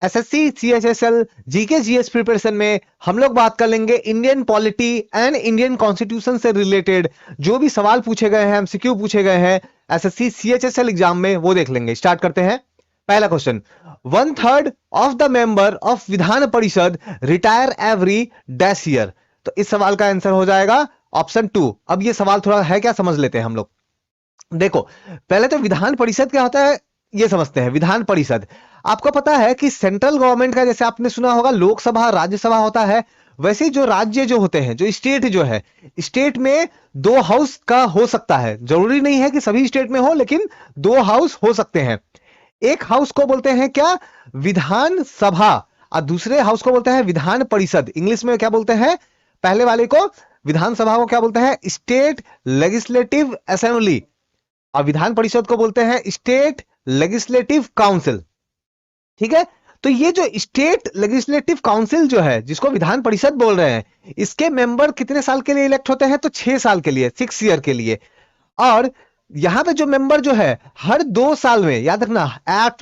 SSC, CHSL, GK, GS preparation में हम लोग बात कर लेंगे Indian polity and Indian constitution से रिलेटेड जो भी सवाल पूछे गए हैं, एमसीक्यू पूछे गए हैं एसएससी सीएचएसएल एग्जाम में, वो देख लेंगे। स्टार्ट करते हैं। पहला question, 1/3 of the member of Vidhan Parishad retire every dash year. तो इस सवाल का आंसर हो जाएगा ऑप्शन 2। अब ये सवाल थोड़ा है क्या, समझ लेते हैं हम लोग। देखो, पहले तो विधान परिषद क्या होता है ये समझते हैं। विधान परिषद, आपको पता है कि सेंट्रल गवर्नमेंट का, जैसे आपने सुना होगा लोकसभा राज्यसभा होता है, वैसे ही जो राज्य जो होते हैं, जो स्टेट जो है, स्टेट में 2 हाउस का हो सकता है। जरूरी नहीं है कि सभी स्टेट में हो, लेकिन 2 हाउस हो सकते हैं। एक हाउस को बोलते हैं क्या, विधान सभा, और दूसरे हाउस को बोलते हैं विधान परिषद। इंग्लिश में क्या बोलते हैं, पहले वाले को विधानसभा को क्या बोलते हैं, स्टेट लेजिस्लेटिव असेंबली, और विधान परिषद को बोलते हैं स्टेट लेजिस्लेटिव काउंसिल। ठीक है, तो ये जो स्टेट लेजिस्लेटिव काउंसिल जो है, जिसको विधान परिषद बोल रहे हैं, इसके मेंबर कितने साल के लिए इलेक्ट होते हैं, तो 6 साल के लिए, 6 ईयर के लिए। और यहां पे जो मेंबर जो है हर 2 साल में, याद रखना,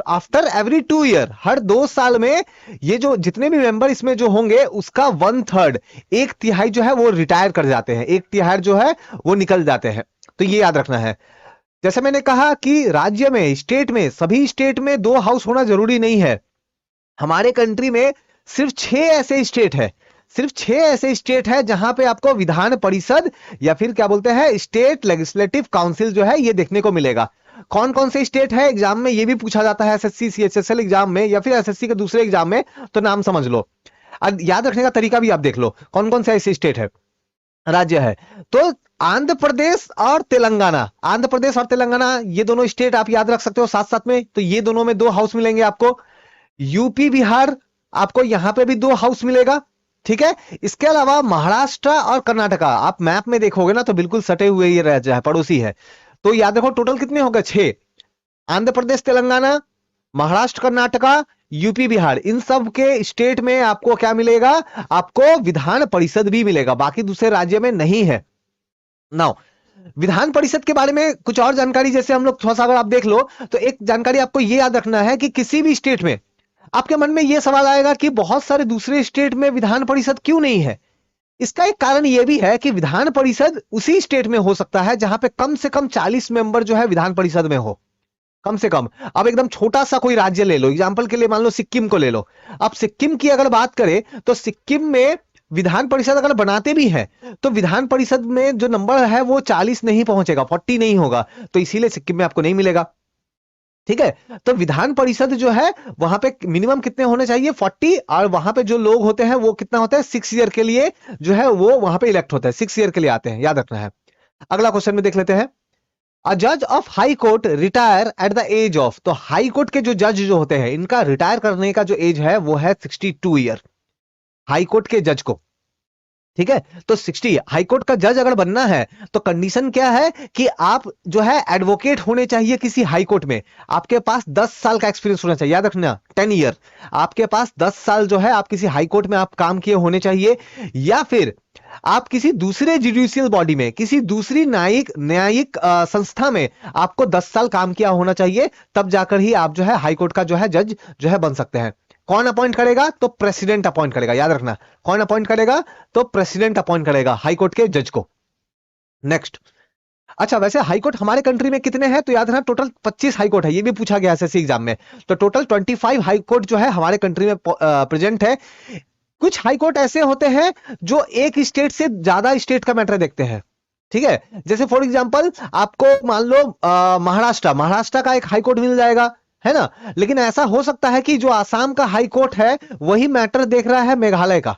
आफ्टर एवरी 2 ईयर, हर 2 साल में ये जो जितने भी मेंबर इसमें जो होंगे उसका 1/3, 1/3 जो है वो रिटायर कर जाते हैं, 1/3 जो है वो निकल जाते हैं। तो ये याद रखना है। जैसे मैंने कहा कि राज्य में, स्टेट में, सभी स्टेट में 2 हाउस होना जरूरी नहीं है। हमारे कंट्री में सिर्फ 6 ऐसे स्टेट है, सिर्फ 6 ऐसे स्टेट है जहां पे आपको विधान परिषद या फिर क्या बोलते हैं स्टेट लेजिस्लेटिव काउंसिल जो है ये देखने को मिलेगा। कौन कौन से स्टेट है, एग्जाम में ये भी पूछा जाता है, एसएससी सीएचएसएल एग्जाम में या फिर एसएससी के दूसरे एग्जाम में, तो नाम समझ लो। याद रखने का तरीका भी आप देख लो, कौन कौन से ऐसे स्टेट है, राज्य है। तो आंध्र प्रदेश और तेलंगाना, आंध्र प्रदेश और तेलंगाना ये दोनों स्टेट आप याद रख सकते हो साथ साथ में। तो ये दोनों में 2 हाउस मिलेंगे आपको। यूपी बिहार, आपको यहां पे भी 2 हाउस मिलेगा। ठीक है, इसके अलावा महाराष्ट्र और कर्नाटका, आप मैप में देखोगे ना तो बिल्कुल सटे हुए ये राज्य है, पड़ोसी है। तो याद रखो टोटल कितने हो गए, 6। आंध्र प्रदेश, तेलंगाना, महाराष्ट्र, कर्नाटका, यूपी बिहार, इन सब के स्टेट में आपको क्या मिलेगा, आपको विधान परिषद भी मिलेगा, बाकी दूसरे राज्य में नहीं है। नाउ विधान परिषद के बारे में कुछ और जानकारी, जैसे हम लोग थोड़ा सा अगर आप देख लो, तो एक जानकारी आपको ये याद रखना है कि किसी भी स्टेट में आपके मन में यह सवाल आएगा कि बहुत सारे दूसरे स्टेट में विधान परिषद क्यों नहीं है। इसका एक कारण यह भी है कि विधान परिषद उसी स्टेट में हो सकता है जहां पे कम से कम 40 मेंबर जो है विधान परिषद में हो, कम से कम। अब एकदम छोटा सा कोई राज्य ले लो, एग्जांपल के लिए मान लो सिक्किम को ले लो। अब सिक्किम की अगर बात करें तो सिक्किम में विधान परिषद अगर बनाते भी हैं तो विधान परिषद में जो नंबर है वो 40 नहीं पहुंचेगा, 40 नहीं होगा, तो इसीलिए सिक्किम में आपको नहीं मिलेगा। ठीक है, तो विधान परिषद जो है वहां पे मिनिमम कितने होने चाहिए, 40, और वहां पे जो लोग होते हैं वो कितना होता है, 6 ईयर के लिए जो है वो वहां पे इलेक्ट होता है, 6 ईयर के लिए आते हैं, याद रखना है। अगला क्वेश्चन में देख लेते हैं। अ जज of high court retire at the age of, तो हाई कोर्ट के जो जज जो होते हैं इनका रिटायर करने का जो एज है वो है 62 ईयर, हाई कोर्ट के जज को। ठीक है, तो 60, हाई कोर्ट का जज अगर बनना है तो कंडीशन क्या है कि आप जो है एडवोकेट होने चाहिए किसी हाई कोर्ट में, आपके पास 10 साल का एक्सपीरियंस होना चाहिए, याद रखना 10 ईयर, आपके पास 10 साल जो है आप किसी हाई कोर्ट में आप काम किए होने चाहिए, या फिर आप किसी दूसरे जुडिशियल बॉडी में, किसी दूसरी न्यायिक न्यायिक संस्था में आपको 10 साल काम किया होना चाहिए, तब जाकर ही आप जो है हाई कोर्ट का जो है जज जो है बन सकते हैं। कौन अपॉइंट करेगा, तो प्रेसिडेंट अपॉइंट करेगा, याद रखना, कौन अपॉइंट करेगा, तो प्रेसिडेंट अपॉइंट करेगा हाई कोर्ट के जज को। नेक्स्ट, अच्छा वैसे हाई कोर्ट हमारे कंट्री में कितने हैं, तो याद रखना टोटल 25 हाई कोर्ट है, ये भी पूछा गया एसएससी एग्जाम में। तो टोटल 25 हाई कोर्ट जो है हमारे कंट्री में प्रेजेंट है। कुछ हाई कोर्ट ऐसे होते हैं जो एक स्टेट से ज्यादा स्टेट का मैटर देखते हैं। ठीक है, जैसे फॉर एग्जांपल आपको मान लो महाराष्ट्र का एक हाई कोर्ट मिल जाएगा, है ना, लेकिन ऐसा हो सकता है कि जो आसाम का हाई कोर्ट है वही मैटर देख रहा है मेघालय का।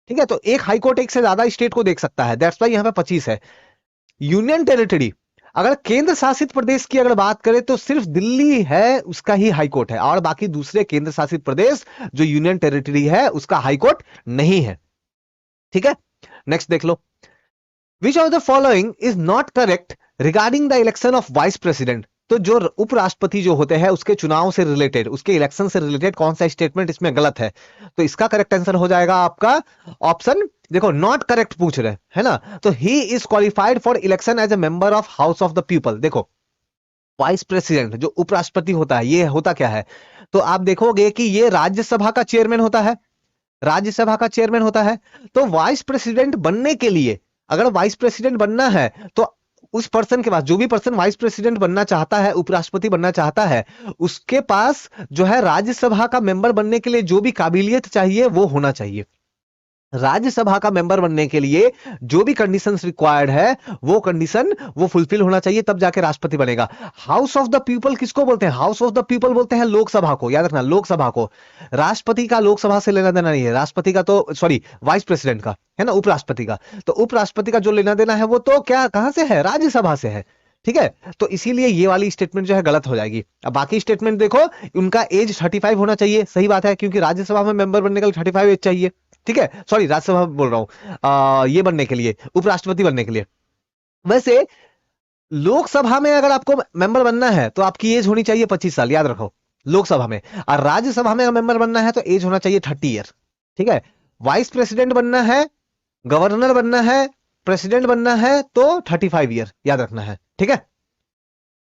ठीक है, तो एक हाई कोर्ट एक से ज्यादा स्टेट को देख सकता है, दैट्स वाई यहां पे 25 है। यूनियन टेरिटरी, अगर केंद्र शासित प्रदेश की अगर बात करें तो सिर्फ दिल्ली है उसका ही हाई कोर्ट है, और बाकी दूसरे केंद्र शासित प्रदेश जो यूनियन टेरिटरी है उसका हाई कोर्ट नहीं है। ठीक है, नेक्स्ट देख लो। Which of the following is not correct regarding the election of vice president, तो जो उपराष्ट्रपति जो होते हैं उसके चुनाव से रिलेटेड, उसके इलेक्शन से रिलेटेड कौन सा स्टेटमेंट इसमें गलत है, तो इसका करेक्ट आंसर हो जाएगा आपका ऑप्शन, देखो नॉट करेक्ट पूछ रहे है ना, तो he is qualified for election as a member of house of the people. देखो वाइस प्रेसिडेंट जो उपराष्ट्रपति होता है ये होता क्या है, तो आप देखोगे कि ये राज्यसभा का चेयरमैन होता है, राज्यसभा का चेयरमैन होता है। तो वाइस प्रेसिडेंट बनने के लिए, अगर वाइस प्रेसिडेंट बनना है तो उस पर्सन के पास, जो भी पर्सन वाइस प्रेसिडेंट बनना चाहता है, उपराष्ट्रपति बनना चाहता है, उसके पास जो है राज्यसभा का मेंबर बनने के लिए जो भी काबिलियत चाहिए वो होना चाहिए। राज्यसभा का मेंबर बनने के लिए जो भी कंडीशंस रिक्वायर्ड है वो कंडीशन वो फुलफिल होना चाहिए, तब जाके राष्ट्रपति बनेगा। हाउस ऑफ द पीपल किसको बोलते हैं? हाउस ऑफ द पीपल बोलते हैं लोकसभा को, याद रखना, लोकसभा को। राष्ट्रपति का लोकसभा से लेना देना नहीं है, राष्ट्रपति का तो सॉरी वाइस प्रेसिडेंट का है ना, उपराष्ट्रपति का। तो उपराष्ट्रपति का जो लेना देना है वो तो क्या कहां से है? राज्यसभा से है, ठीक है। तो इसीलिए ये वाली स्टेटमेंट जो है गलत हो जाएगी। अब बाकी स्टेटमेंट देखो, उनका एज 35 होना चाहिए, सही बात है, क्योंकि राज्यसभा में मेंबर बनने के लिए 35 एज चाहिए, ठीक है। सॉरी, राज्यसभा बोल रहा हूं, ये बनने के लिए, उपराष्ट्रपति बनने के लिए। वैसे लोकसभा में अगर आपको मेंबर बनना है तो आपकी एज होनी चाहिए 25 साल, याद रखो, लोकसभा में। और राज्यसभा में अगर मेंबर बनना है तो एज होना चाहिए 30 ईयर, ठीक है। वाइस प्रेसिडेंट बनना है, गवर्नर बनना है, प्रेसिडेंट बनना है तो 35 ईयर, याद रखना है, ठीक है।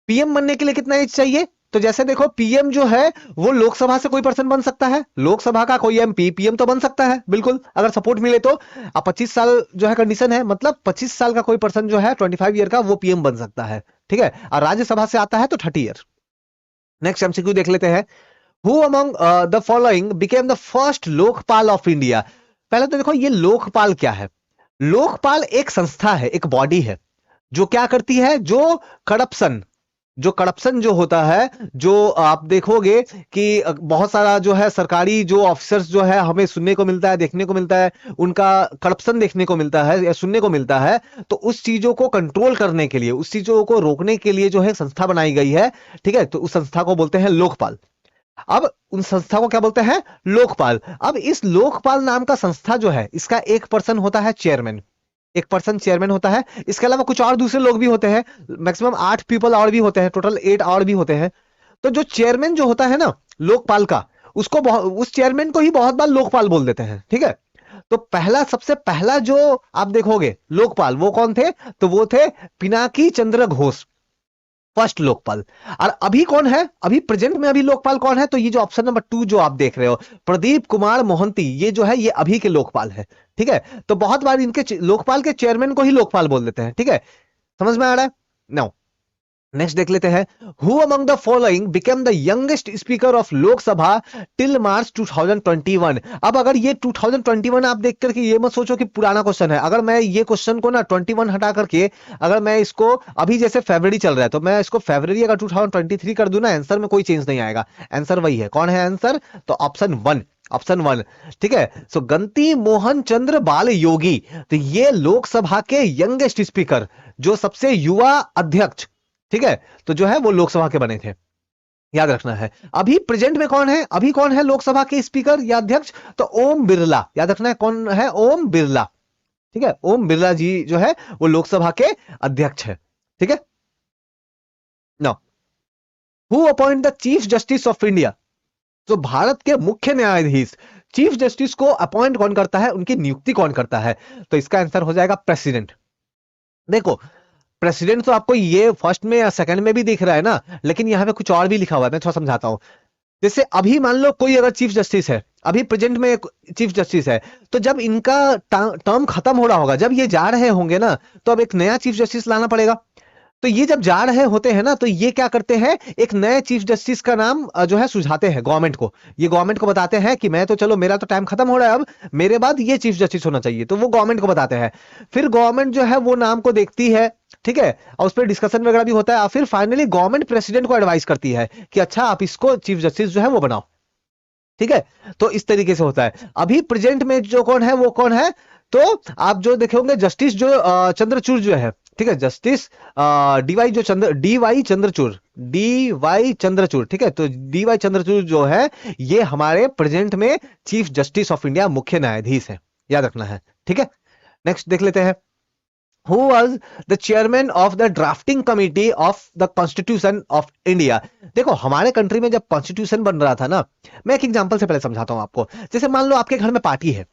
पीएम बनने के लिए कितना एज चाहिए? तो जैसे देखो, पीएम जो है वो लोकसभा से कोई पर्सन बन सकता है, लोकसभा का कोई एमपी पीएम तो बन सकता है, बिल्कुल, अगर सपोर्ट मिले तो। अब 25 साल जो है कंडीशन है, मतलब 25 साल का कोई पर्सन जो है 25 ईयर का वो पीएम बन सकता है, ठीक है। और राज्यसभा से आता है तो 30 ईयर। नेक्स्ट एमसीक्यू देख लेते हैं। Who among the following became the first Lokpal of India? पहले तो देखो ये लोकपाल क्या है। लोकपाल एक संस्था है, एक बॉडी है, जो क्या करती है, जो करप्शन जो होता है, जो आप देखोगे कि बहुत सारा जो है सरकारी जो ऑफिसर्स जो है हमें सुनने को मिलता है, देखने को मिलता है, उनका करप्शन देखने को मिलता है या सुनने को मिलता है। तो उस चीजों को कंट्रोल करने के लिए, उस चीजों को रोकने के लिए जो है संस्था बनाई गई है, ठीक है। तो उस संस्था को बोलते हैं लोकपाल। अब उन संस्था को क्या बोलते हैं? लोकपाल। अब इस लोकपाल नाम का संस्था जो है, इसका एक पर्सन होता है चेयरमैन, एक पर्सन चेयरमैन होता है। इसके अलावा कुछ और दूसरे लोग भी होते हैं, मैक्सिमम 8 पीपल और भी होते हैं, टोटल 8 और भी होते हैं। तो जो चेयरमैन जो होता है ना लोकपाल का, उसको उस चेयरमैन को ही बहुत बार लोकपाल बोल देते हैं, ठीक है। तो सबसे पहला जो आप देखोगे लोकपाल, वो कौन थे? तो वो थे पिनाकी चंद्र घोष, फर्स्ट लोकपाल। और अभी कौन है? अभी प्रेजेंट में अभी लोकपाल कौन है? तो ये जो ऑप्शन नंबर 2 जो आप देख रहे हो, प्रदीप कुमार मोहंती, ये जो है ये अभी के लोकपाल है, ठीक है। तो बहुत बार इनके लोकपाल के चेयरमैन को ही लोकपाल बोल देते हैं, ठीक है। समझ में आ रहा है? नाउ नेक्स्ट देख लेते हैं। Who among the following became the youngest speaker of Lok Sabha till March 2021? अब अगर ये 2021 आप देख करके ये मत सोचो कि पुराना क्वेश्चन है। अगर मैं ये क्वेश्चन को ना 21 हटा करके, अगर मैं इसको अभी जैसे फरवरी चल रहा है तो मैं इसको फरवरी अगर 2023 कर दूं ना, आंसर में कोई चेंज नहीं आएगा, आंसर वही है। कौन है आंसर? तो ऑप्शन 1, ऑप्शन 1, ठीक है। सो गंती मोहन चंद्र बाल योगी, तो ये लोकसभा के यंगेस्ट स्पीकर, जो सबसे युवा अध्यक्ष, ठीक है, तो जो है वो लोकसभा के बने थे, याद रखना है। अभी प्रेजेंट में कौन है? अभी कौन है लोकसभा के स्पीकर या अध्यक्ष? तो ओम बिरला, याद रखना है कौन है? ओम बिरला, ठीक है। ओम बिरला जी जो है वो लोकसभा के अध्यक्ष है, ठीक है। Now who appoint the chief justice of India? तो भारत के मुख्य न्यायाधीश, चीफ जस्टिस को अपॉइंट कौन करता है, उनकी नियुक्ति कौन करता है? तो इसका आंसर हो जाएगा प्रेसिडेंट। देखो, प्रेसिडेंट तो आपको ये फर्स्ट में या सेकंड में भी दिख रहा है ना, लेकिन यहां पे कुछ और भी लिखा हुआ है, मैं थोड़ा समझाता हूं। जैसे अभी मान लो कोई अगर चीफ जस्टिस है, अभी प्रेजेंट में चीफ जस्टिस है, तो जब इनका टर्म खत्म हो रहा होगा, जब ये जा रहे होंगे ना, तो अब एक नया चीफ जस्टिस लाना पड़ेगा। तो ये जब जा रहे होते हैं ना, तो ये क्या करते हैं, एक नए चीफ जस्टिस का नाम जो है सुझाते हैं गवर्नमेंट को। ये गवर्नमेंट को बताते हैं कि मैं तो चलो मेरा तो टाइम खत्म हो रहा है, अब मेरे बाद ये चीफ जस्टिस होना चाहिए, तो वो गवर्नमेंट को बताते हैं। फिर गवर्नमेंट जो है वो नाम को देखती है, ठीक है, और उस पर डिस्कशन वगैरह भी होता है, और फिर फाइनली गवर्नमेंट प्रेसिडेंट को एडवाइस करती है कि अच्छा आप इसको चीफ जस्टिस जो है वो बनाओ, ठीक है। तो इस तरीके से होता है। अभी प्रेजेंट में जो कौन है वो कौन है? तो आप जो देखे होंगे जस्टिस जो चंद्रचूड़ जो है, ठीक है, जस्टिस डीवाई चंद्रचूड़, ठीक है। तो डीवाई चंद्रचूड़ जो है ये हमारे प्रेजेंट में चीफ जस्टिस ऑफ इंडिया, मुख्य न्यायाधीश है, याद रखना है, ठीक है। नेक्स्ट देख लेते हैं। Who was the chairman of the drafting committee of the Constitution of India? देखो, हमारे कंट्री में जब कॉन्स्टिट्यूशन बन रहा था ना, मैं एक एग्जांपल से पहले समझाता हूं आपको। जैसे मान लो आपके घर में पार्टी है,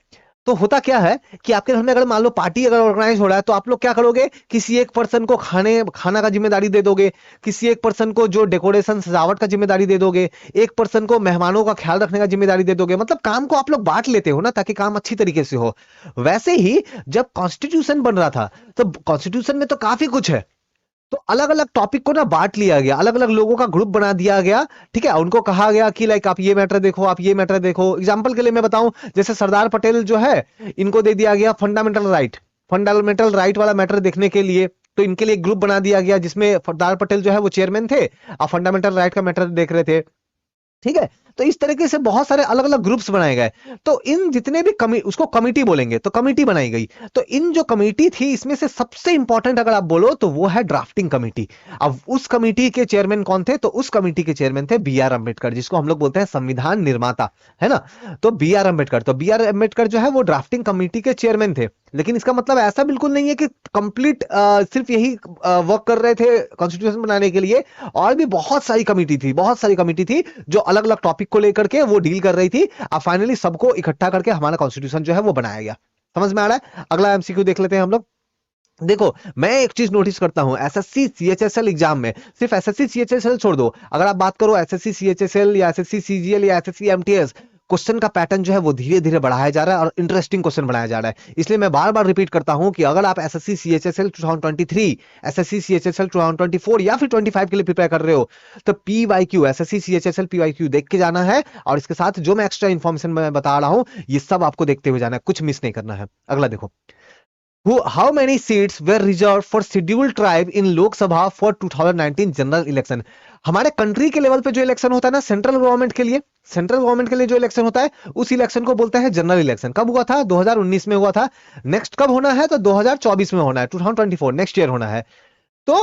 तो होता क्या है कि आपके घर में अगर मान लो पार्टी अगर ऑर्गेनाइज हो रहा है तो आप लोग क्या करोगे, किसी एक पर्सन को खाना का जिम्मेदारी दे दोगे, किसी एक पर्सन को जो डेकोरेशन सजावट का जिम्मेदारी दे दोगे, एक पर्सन को मेहमानों का ख्याल रखने का जिम्मेदारी दे दोगे। मतलब काम को आप लोग बांट लेते हो ना, ताकि काम अच्छी तरीके से हो। वैसे ही जब कॉन्स्टिट्यूशन बन रहा था तो कॉन्स्टिट्यूशन में तो काफी कुछ है, तो अलग अलग टॉपिक को ना बांट लिया गया, अलग अलग लोगों का ग्रुप बना दिया गया। ठीक है, उनको कहा गया कि लाइक आप ये मैटर देखो, आप ये मैटर देखो। एग्जांपल के लिए मैं बताऊं, जैसे सरदार पटेल जो है, इनको दे दिया गया फंडामेंटल राइट वाला मैटर देखने के लिए। तो इनके लिए एक ग्रुप बना दिया गया जिसमें सरदार पटेल जो है वो चेयरमैन थे, और फंडामेंटल राइट का मैटर देख रहे थे। ठीक है, तो इस तरीके से बहुत सारे अलग अलग ग्रुप्स बनाए गए। तो इन जितने भी उसको कमिटी बोलेंगे, तो कमिटी बनाई गई। तो इन जो कमिटी थी, इसमें से सबसे इंपॉर्टेंट अगर आप बोलो तो वो है ड्राफ्टिंग कमिटी। अब उस कमिटी के चेयरमैन कौन थे, तो उस कमिटी के चेयरमैन थे बी आर अम्बेडकर, जिसको हम लोग बोलते हैं संविधान निर्माता, है ना। तो बी आर अम्बेडकर, जो है वो ड्राफ्टिंग कमिटी के चेयरमैन थे। लेकिन इसका मतलब ऐसा बिल्कुल नहीं है कि कंप्लीट सिर्फ यही वर्क कर रहे थे कॉन्स्टिट्यूशन बनाने के लिए। और भी बहुत सारी कमिटी थी जो अलग अलग टॉपिक को लेकर के वो डील कर रही थी। अब फाइनली सबको इकट्ठा करके हमारा कॉन्स्टिट्यूशन जो है वो बनाया गया। समझ में आ रहा है? अगला एमसीक्यू देख लेते हैं हम लोग। देखो, मैं एक चीज नोटिस करता हूं एसएससी सीएचएसएल एग्जाम में, सिर्फ एसएससी सीएचएसएल छोड़ दो, अगर आप बात करो एसएससी सीएचएसएल या एसएससी सीजीएल या एसएससी एमटीएस, क्वेश्चन का पैटर्न जो है वो धीरे धीरे बढ़ाया जा रहा है और इंटरेस्टिंग क्वेश्चन बनाया जा रहा है। इसलिए मैं बार बार रिपीट करता हूं कि अगर आप एसएससी सीएचएसएल 2023, एसएससी सीएचएसएल 2024 या फिर 25 के लिए प्रिपेयर कर रहे हो, तो पीवाईक्यू, एसएससी सीएचएसएल पीवाईक्यू देख के जाना है। और इसके साथ जो मैं एक्स्ट्रा इन्फॉर्मेशन मैं बता रहा हूं, ये सब आपको देखते हुए जाना है, कुछ मिस नहीं करना है। अगला देखो, how many seats were reserved for scheduled tribe in Lok Sabha for 2019 general election. हमारे कंट्री के लेवल पे जो इलेक्शन होता है ना, सेंट्रल गवर्नमेंट के लिए जो इलेक्शन होता है, उस इलेक्शन को बोलते हैं जनरल इलेक्शन। कब हुआ था? 2019 में हुआ था। नेक्स्ट कब होना है? तो 2024 में होना है, 2024 नेक्स्ट ईयर होना है। तो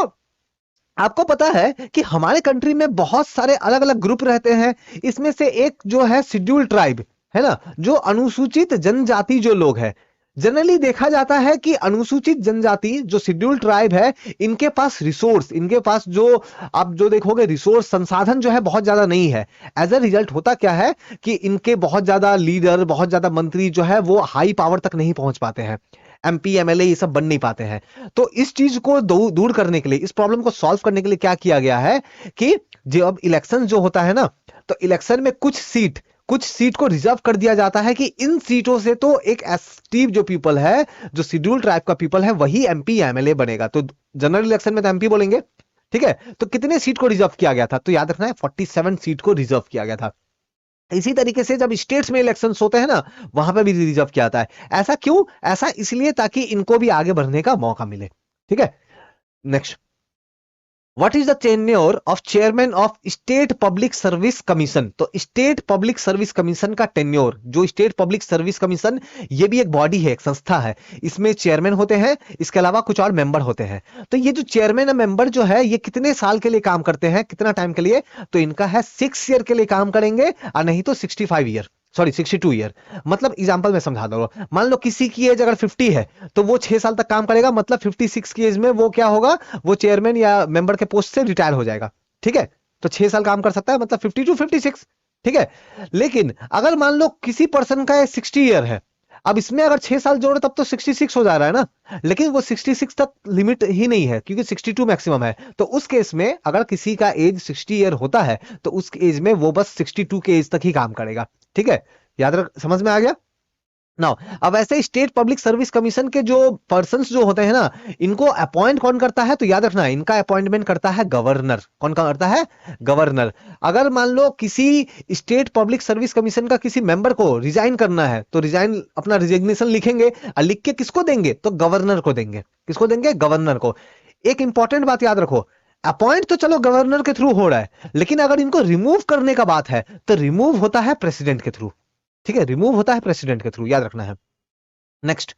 आपको पता है कि हमारे कंट्री में बहुत सारे अलग अलग ग्रुप रहते हैं। इसमें से एक जो है शेड्यूल्ड ट्राइब, है ना, जो अनुसूचित जनजाति जो लोग हैं। जनरली देखा जाता है कि अनुसूचित जनजाति जो शेड्यूल्ड ट्राइब है, इनके पास रिसोर्स, इनके पास जो आप जो देखोगे रिसोर्स संसाधन जो है बहुत ज्यादा नहीं है। एज अ रिजल्ट होता क्या है कि इनके बहुत ज्यादा लीडर, बहुत ज्यादा मंत्री जो है वो हाई पावर तक नहीं पहुंच पाते हैं, एमपी एमएलए ये सब बन नहीं पाते हैं। तो इस चीज को दूर करने के लिए, इस प्रॉब्लम को सॉल्व करने के लिए क्या किया गया है कि जो अब इलेक्शन जो होता है ना, तो इलेक्शन में कुछ सीट को रिजर्व कर दिया जाता है कि इन सीटों से तो एक एसटी जो पीपल है, जो शेड्यूल ट्राइब का पीपल है, वही एमपी एमएलए बनेगा। तो जनरल इलेक्शन में तो एमपी बोलेंगे। ठीक है, तो कितने सीट को रिजर्व किया गया था? तो याद रखना है 47 सीट को रिजर्व किया गया था। इसी तरीके से जब स्टेट्स में इलेक्शंस होते हैं ना, वहां पे भी रिजर्व किया जाता है। ऐसा क्यों? ऐसा इसलिए ताकि इनको भी आगे बढ़ने का मौका मिले। ठीक है, next, what is the tenure of chairman of state public service commission. तो स्टेट पब्लिक सर्विस कमीशन का टेन्योर, जो स्टेट पब्लिक सर्विस कमीशन, ये भी एक बॉडी है, एक संस्था है। इसमें चेयरमैन होते हैं, इसके अलावा कुछ और मेंबर होते हैं। तो ये जो चेयरमैन और मेंबर जो है, ये कितने साल के लिए काम करते हैं, कितना टाइम के लिए? तो इनका है 6 ईयर के लिए काम करेंगे, और नहीं तो 62 ईयर। मतलब एग्जांपल मैं समझा दो, मान लो किसी की एज अगर 50 है, तो वो 6 साल तक काम करेगा, मतलब 56 की एज में वो क्या होगा, वो चेयरमैन या मेंबर के पोस्ट से रिटायर हो जाएगा। ठीक है, तो 6 साल काम कर सकता है, मतलब 50 टू 56। ठीक है, लेकिन अगर मान लो किसी पर्सन का 60 ईयर है, अब इसमें अगर 6 साल जोड़े तब तो 66 हो जा रहा है ना। लेकिन वो 66 तक लिमिट ही नहीं है, क्योंकि 62 मैक्सिमम है। तो उस केस में अगर किसी का एज 60 ईयर होता है, तो उस एज में वो बस 62 के एज तक ही काम करेगा। ठीक है, याद रख, समझ में आ गया ना? अब ऐसे स्टेट पब्लिक सर्विस कमीशन के जो पर्संस जो होते हैं ना, इनको अपॉइंट कौन करता है? तो याद रखना, इनका अपॉइंटमेंट करता है गवर्नर। कौन करता है? गवर्नर। अगर मान लो किसी स्टेट पब्लिक सर्विस कमीशन का किसी मेंबर को रिजाइन करना है, तो रिजाइन अपना रिजिग्नेशन लिखेंगे, और लिख के किसको देंगे? तो गवर्नर को देंगे। किसको देंगे? गवर्नर को। एक इंपॉर्टेंट बात याद रखो, अपॉइंट तो चलो गवर्नर के थ्रू हो रहा है, लेकिन अगर इनको रिमूव करने का बात है, तो रिमूव होता है प्रेसिडेंट के थ्रू। ठीक है, रिमूव होता है प्रेसिडेंट के थ्रू, याद रखना है। Next,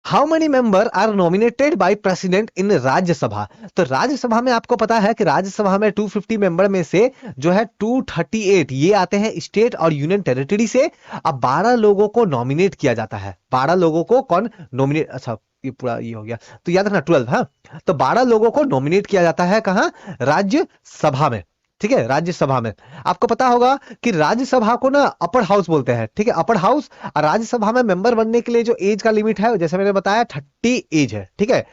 how many member are nominated by president in Rajya Sabha. तो राज्यसभा में आपको पता है कि राज्यसभा में 250 मेंबर में से जो है 238 ये आते हैं स्टेट और यूनियन टेरिटरी से। अब 12 लोगों को नॉमिनेट किया जाता है। 12 लोगों को कौन नॉमिनेट, अच्छा ये पूरा ये हो गया, तो याद रखना 12। हाँ, तो 12 लोगों को नॉमिनेट किया जाता है, कहां? राज्यसभा में। ठीक है, राज्यसभा में आपको पता होगा कि राज्यसभा को ना अपर हाउस बोलते हैं, ठीक है, अपर हाउस। और राज्यसभा में मेंबर बनने के लिए जो एज का लिमिट है, जैसे मैंने बताया 30 एज है, ठीक है।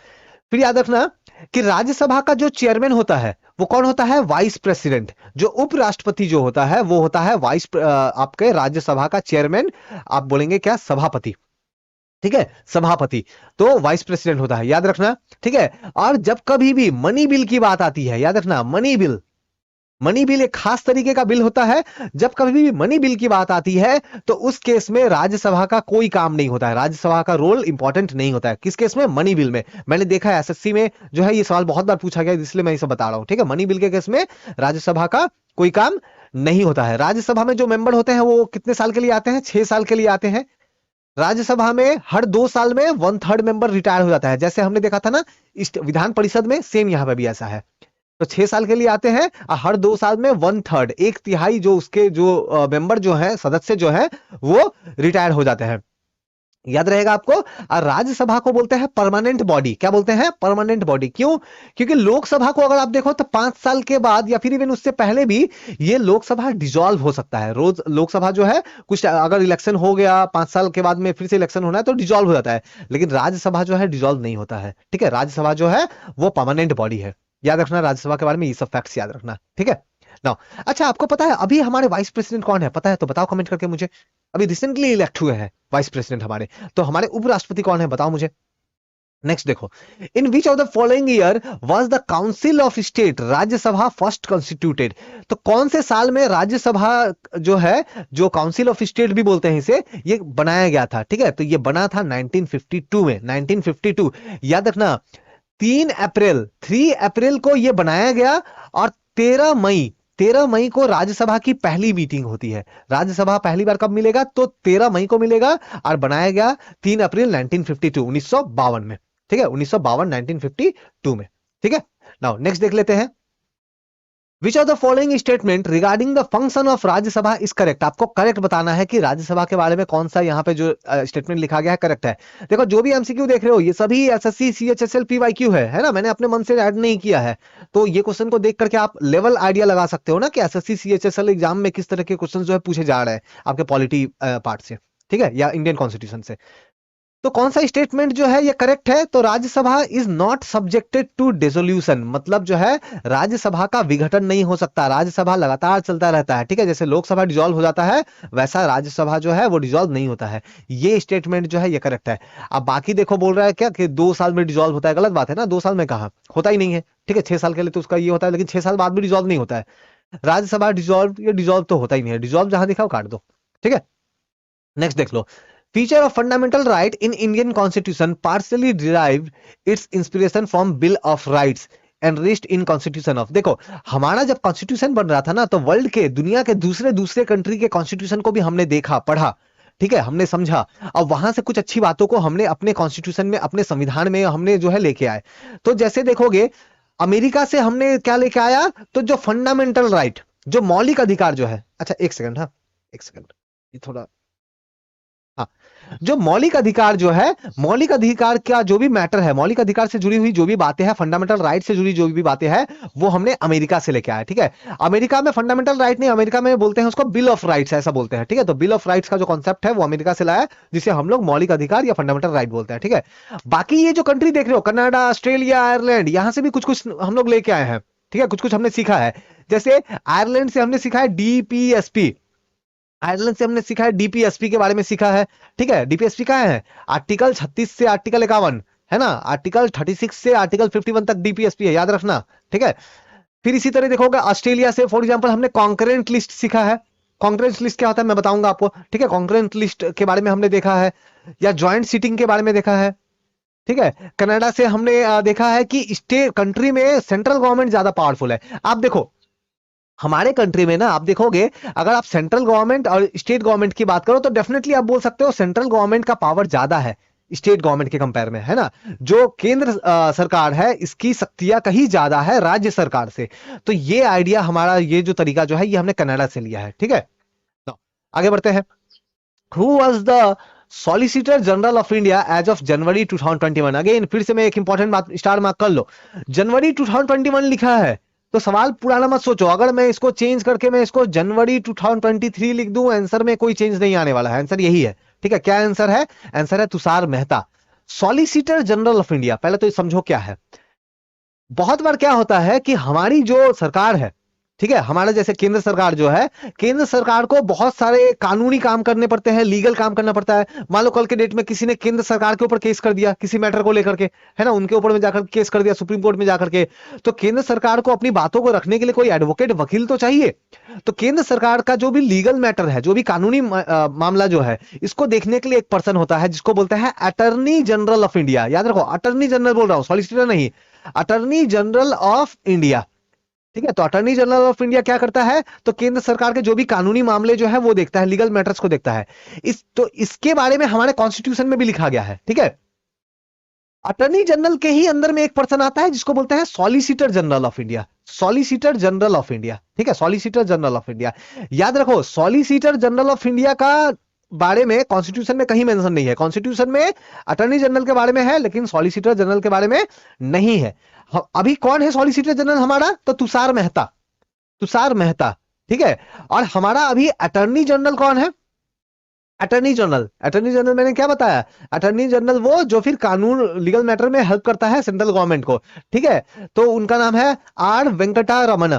फिर याद रखना कि राज्यसभा का जो चेयरमैन होता है वो कौन होता है, वाइस प्रेसिडेंट। जो उपराष्ट्रपति जो होता है वो होता है आपके राज्यसभा का चेयरमैन, आप बोलेंगे क्या, सभापति, ठीक है, सभापति। तो वाइस प्रेसिडेंट होता है, याद रखना, ठीक है। और जब कभी भी मनी बिल की बात आती है, याद रखना, मनी बिल, मनी बिल एक खास तरीके का बिल होता है। जब कभी भी मनी बिल की बात आती है तो उस केस में राज्यसभा का कोई काम नहीं होता है, राज्यसभा का रोल इंपॉर्टेंट नहीं होता है। किस केस में, मनी बिल में। मैंने देखा है एसएससी में जो है ये सवाल बहुत बार पूछा गया, इसलिए मैं इसे बता रहा हूं, ठीक है। मनी बिल के केस में राज्यसभा का कोई काम नहीं होता है। राज्यसभा में जो मेंबर होते हैं वो कितने साल के लिए आते हैं, 6 साल के लिए आते हैं। राज्यसभा में हर 2 साल में 1/3 मेंबर रिटायर हो जाता है, जैसे हमने देखा था ना विधान परिषद में, सेम यहां पर भी ऐसा है। तो 6 साल के लिए आते हैं और हर 2 साल में 1/3, 1/3 जो उसके जो मेंबर जो है, सदस्य जो है वो रिटायर हो जाते हैं, याद रहेगा आपको। और राज्यसभा को बोलते हैं परमानेंट बॉडी। क्या बोलते हैं, परमानेंट बॉडी। क्यों, क्योंकि लोकसभा को अगर आप देखो तो 5 साल के बाद या फिर इवन उससे पहले भी ये लोकसभा डिसॉल्व हो सकता है। रोज लोकसभा जो है कुछ अगर इलेक्शन हो गया 5 साल के बाद में फिर से इलेक्शन होना है तो डिसॉल्व हो जाता है, लेकिन राज्यसभा जो है डिसॉल्व नहीं होता है, ठीक है। राज्यसभा जो है वो परमानेंट बॉडी है, याद रखना राज्यसभा के बारे में ये सब फैक्ट्स याद रखना, ठीक है ना। अच्छा, आपको पता है अभी हमारे वाइस प्रेसिडेंट कौन है, पता है तो बताओ कमेंट करके मुझे। अभी रिसेंटली इलेक्ट हुए हैं वाइस प्रेसिडेंट हमारे, तो हमारे उपराष्ट्रपति कौन है बताओ मुझे। नेक्स्ट देखो, in which of the following year was the council of state Rajya Sabha first constituted. तो कौन से साल में राज्यसभा जो है, जो काउंसिल ऑफ स्टेट भी बोलते हैं इसे, ये बनाया गया था, ठीक है। तो ये बना था 1952 में, 1952। याद रखना 3 अप्रैल को यह बनाया गया और 13 मई को राज्यसभा की पहली मीटिंग होती है। राज्यसभा पहली बार कब मिलेगा, तो 13 मई को मिलेगा और बनाया गया 3 अप्रैल 1952, 1952 में, ठीक है, 1952, 1952 में, ठीक है। नाउ नेक्स्ट देख लेते हैं, विच of the following statement regarding the function of Rajya Sabha is correct. आपको करेक्ट बताना है कि राज्यसभा के बारे में कौन सा यहाँ पे जो स्टेटमेंट लिखा गया है करेक्ट है। देखो जो भी एमसीक्यू देख रहे हो ये सभी एसएससी सीएचएसएल पीवाईक्यू है ना, मैंने अपने मन से ऐड नहीं किया है। तो ये क्वेश्चन को देख करके आप लेवल आइडिया लगा सकते हो ना कि एसएससी सीएचएसएल एग्जाम में किस तरह के क्वेश्चन जो है पूछे जा रहे हैं आपके पॉलिटी पार्ट से, ठीक है, या इंडियन कॉन्स्टिट्यूशन से। तो कौन सा स्टेटमेंट जो है ये करेक्ट है, तो Rajya Sabha is not subjected to dissolution, मतलब जो है राज्यसभा का विघटन नहीं हो सकता, राज्यसभा लगातार चलता रहता है, ठीक है। जैसे लोकसभा डिसॉल्व हो जाता है वैसा राज्यसभा जो है वो डिसॉल्व नहीं होता है। ये स्टेटमेंट जो है ये करेक्ट है। अब बाकी देखो बोल रहा है क्या कि 2 साल में डिसॉल्व होता है, गलत बात है ना, 2 साल में कहा होता ही नहीं है, ठीक है। 6 साल के लिए तो उसका ये होता है, लेकिन 6 साल बाद भी डिसॉल्व नहीं होता है राज्यसभा। डिसॉल्व तो होता ही नहीं है, डिसॉल्व जहां दिखाओ काट दो, ठीक है। नेक्स्ट देख लो, feature of fundamental right in Indian constitution partially derived its inspiration from bill of rights and rest in constitution of. देखो हमारा जब कॉन्स्टिट्यूशन बन रहा था ना तो वर्ल्ड के, दुनिया के दूसरे कंट्री के कॉन्स्टिट्यूशन को भी हमने देखा, पढ़ा, ठीक है, हमने समझा, और वहां से कुछ अच्छी बातों को हमने अपने कॉन्स्टिट्यूशन में, अपने संविधान में हमने जो है लेके आए। तो जैसे देखोगे अमेरिका से हमने क्या लेके आया, तो जो फंडामेंटल राइट, जो मौलिक अधिकार जो है, अच्छा एक सेकंड, हाँ एक सेकंड, ये थोड़ा, हाँ, जो मौलिक अधिकार जो है, मौलिक अधिकार का जो भी मैटर है, मौलिक अधिकार से जुड़ी हुई जो भी बातें हैं, फंडामेंटल राइट से जुड़ी जो भी बातें हैं, वो हमने अमेरिका से लेके आया, ठीक है। अमेरिका में फंडामेंटल राइट नहीं, अमेरिका में बोलते हैं उसको बिल ऑफ राइट्स, ऐसा बोलते हैं, ठीक है। तो बिल ऑफ राइट्स का जो कॉन्सेप्ट है वो अमेरिका से लाया, जिसे हम लोग मौलिक अधिकार या फंडामेंटल राइट बोलते हैं, ठीक है। बाकी ये जो कंट्री देख रहे हो, कनाडा, ऑस्ट्रेलिया, आयरलैंड, यहां से भी कुछ कुछ हम लोग लेके आए हैं, ठीक है, कुछ कुछ हमने सीखा है। जैसे आयरलैंड से हमने सीखा है डीपीएसपी, आयरलैंड से हमने सीखा है डीपीएसपी के बारे में सीखा है, ठीक है। डीपीएसपी क्या है, आर्टिकल 36 से आर्टिकल 51 है ना, आर्टिकल 36 से आर्टिकल 51 तक डीपीएसपी है, याद रखना, ठीक है। फिर इसी तरह देखोगे ऑस्ट्रेलिया से फॉर एग्जांपल हमने कॉन्करेंट लिस्ट सीखा है। कॉन्करेंट लिस्ट क्या होता है मैं बताऊंगा आपको, ठीक है। कॉन्करेंट लिस्ट के बारे में हमने देखा है, या ज्वाइंट सीटिंग के बारे में देखा है, ठीक है। कनाडा से हमने देखा है कि स्टेट कंट्री में सेंट्रल गवर्नमेंट ज्यादा पावरफुल है। आप देखो हमारे कंट्री में ना, आप देखोगे अगर आप सेंट्रल गवर्नमेंट और स्टेट गवर्नमेंट की बात करो तो डेफिनेटली आप बोल सकते हो सेंट्रल गवर्नमेंट का पावर ज्यादा है स्टेट गवर्नमेंट के कंपेयर में, है ना। जो केंद्र सरकार है इसकी शक्तियां कहीं ज्यादा है राज्य सरकार से। तो ये आइडिया हमारा, ये जो तरीका जो है ये हमने कनाडा से लिया है, ठीक है। Now, आगे बढ़ते हैं। Who was the solicitor general of India as of January 2021। Again फिर से मैं एक इंपॉर्टेंट बात स्टार मार्क कर लो, जनवरी 2021 लिखा है, तो सवाल पुराना मत सोचो। अगर मैं इसको चेंज करके मैं इसको जनवरी 2023 लिख दूं, आंसर में कोई चेंज नहीं आने वाला है, आंसर यही है। ठीक है, क्या आंसर है? आंसर है Tushar Mehta, solicitor general of India. पहले तो ये समझो क्या है। बहुत बार क्या होता है कि हमारी जो सरकार है, ठीक है, हमारा जैसे केंद्र सरकार जो है, केंद्र सरकार को बहुत सारे कानूनी काम करने पड़ते हैं, लीगल काम करना पड़ता है। मान लो कल के डेट में किसी ने केंद्र सरकार के ऊपर केस कर दिया किसी मैटर को लेकर के, है ना, उनके ऊपर में जाकर केस कर दिया सुप्रीम कोर्ट में जाकर के, तो केंद्र सरकार को अपनी बातों को रखने के लिए कोई एडवोकेट, वकील तो चाहिए। तो केंद्र सरकार का जो भी लीगल मैटर है, जो भी कानूनी मामला जो है, इसको देखने के लिए एक पर्सन होता है जिसको बोलते हैं अटर्नी जनरल ऑफ इंडिया। याद रखो, अटर्नी जनरल बोल रहा हूं, सॉलिसिटर नहीं, अटर्नी जनरल ऑफ इंडिया। ठीक है, तो अटॉर्नी जनरल ऑफ इंडिया क्या करता है? तो केंद्र सरकार के जो भी कानूनी मामले जो है वो देखता है, लीगल मैटर्स को देखता है। इसके बारे में हमारे कॉन्स्टिट्यूशन में भी लिखा गया है। ठीक है, अटॉर्नी जनरल के ही अंदर में एक पर्सन आता है जिसको बोलते हैं solicitor general of India, solicitor general of India. ठीक है, सॉलिसिटर जनरल ऑफ इंडिया। याद रखो, सॉलिसिटर जनरल ऑफ इंडिया का बारे में कॉन्स्टिट्यूशन में कहीं मेंशन नहीं है। कॉन्स्टिट्यूशन में अटॉर्नी जनरल के बारे में है, लेकिन सॉलिसिटर जनरल के बारे में नहीं है। अभी कौन है सॉलिसिटर जनरल हमारा? तो तुषार मेहता, तुषार मेहता। ठीक है, और हमारा अभी अटॉर्नी जनरल कौन है? अटॉर्नी जनरल, अटॉर्नी जनरल मैंने क्या बताया? अटॉर्नी जनरल वो जो फिर कानून लीगल मैटर में हेल्प करता है सेंट्रल गवर्नमेंट को। ठीक है, तो उनका नाम है आर वेंकटा रमन।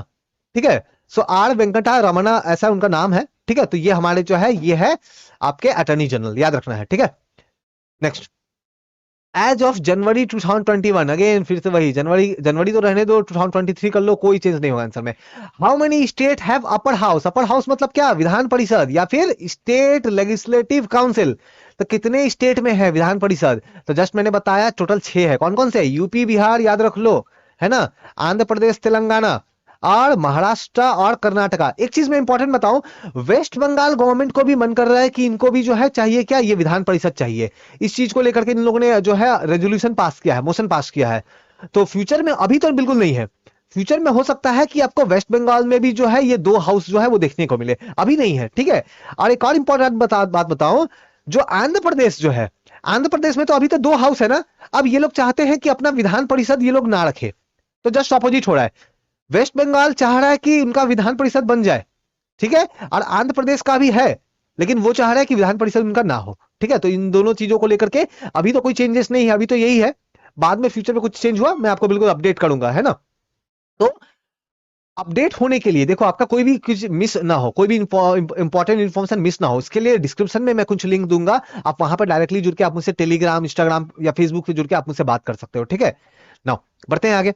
ठीक है, सो आर वेंकटा रमन ऐसा उनका नाम है। ठीक है, तो ये हमारे जो है ये है आपके अटॉर्नी जनरल, याद रखना है। ठीक है, next, as of January 2021, again फिर से वही जनवरी, जनवरी तो रहने दो, 2023 कर लो, कोई चेंज नहीं होगा आंसर में। How many state have upper house? Upper house मतलब क्या? विधान परिषद या फिर स्टेट लेजिस्लेटिव काउंसिल। तो कितने स्टेट में है विधान परिषद? तो जस्ट मैंने बताया टोटल 6 है। कौन कौन से? यूपी, बिहार, याद रख लो, है ना, आंध्र प्रदेश, तेलंगाना और महाराष्ट्र और कर्नाटका। एक चीज मैं इंपॉर्टेंट बताऊं, वेस्ट बंगाल गवर्नमेंट को भी मन कर रहा है कि इनको भी जो है चाहिए क्या? ये विधान परिषद चाहिए। इस चीज को लेकर के इन लोगों ने जो है रेजोल्यूशन पास किया है, मोशन पास किया है। तो फ्यूचर में, अभी तो बिल्कुल नहीं है, फ्यूचर में हो सकता है कि आपको वेस्ट बंगाल में भी जो है ये 2 हाउस जो है वो देखने को मिले, अभी नहीं है। ठीक है, और एक और इंपॉर्टेंट बात बताऊं, जो आंध्र प्रदेश जो है, आंध्र प्रदेश में तो अभी तो 2 हाउस है ना। अब ये लोग चाहते हैं कि अपना विधान परिषद ये लोग ना रखे, तो जस्ट ऑपोजिट हो रहा है। वेस्ट बंगाल चाह रहा है कि उनका विधान परिषद बन जाए, ठीक है, और आंध्र प्रदेश का भी है, लेकिन वो चाह रहा है कि विधान परिषद उनका ना हो। ठीक है, तो इन दोनों चीजों को लेकर के अभी तो कोई चेंजेस नहीं है, अभी तो यही है। बाद में फ्यूचर में कुछ चेंज हुआ मैं आपको बिल्कुल अपडेट करूंगा, है ना। तो अपडेट होने के लिए देखो, आपका कोई भी कुछ मिस ना हो, कोई भी इंपॉर्टेंट इन्फॉर्मेशन मिस ना हो, इसके लिए डिस्क्रिप्शन में मैं कुछ लिंक दूंगा, आप वहां पर डायरेक्टली जुड़ के आप मुझसे टेलीग्राम, इंस्टाग्राम या फेसबुक पे जुड़ के आप मुझसे बात कर सकते हो। ठीक है, नाउ बढ़ते हैं आगे।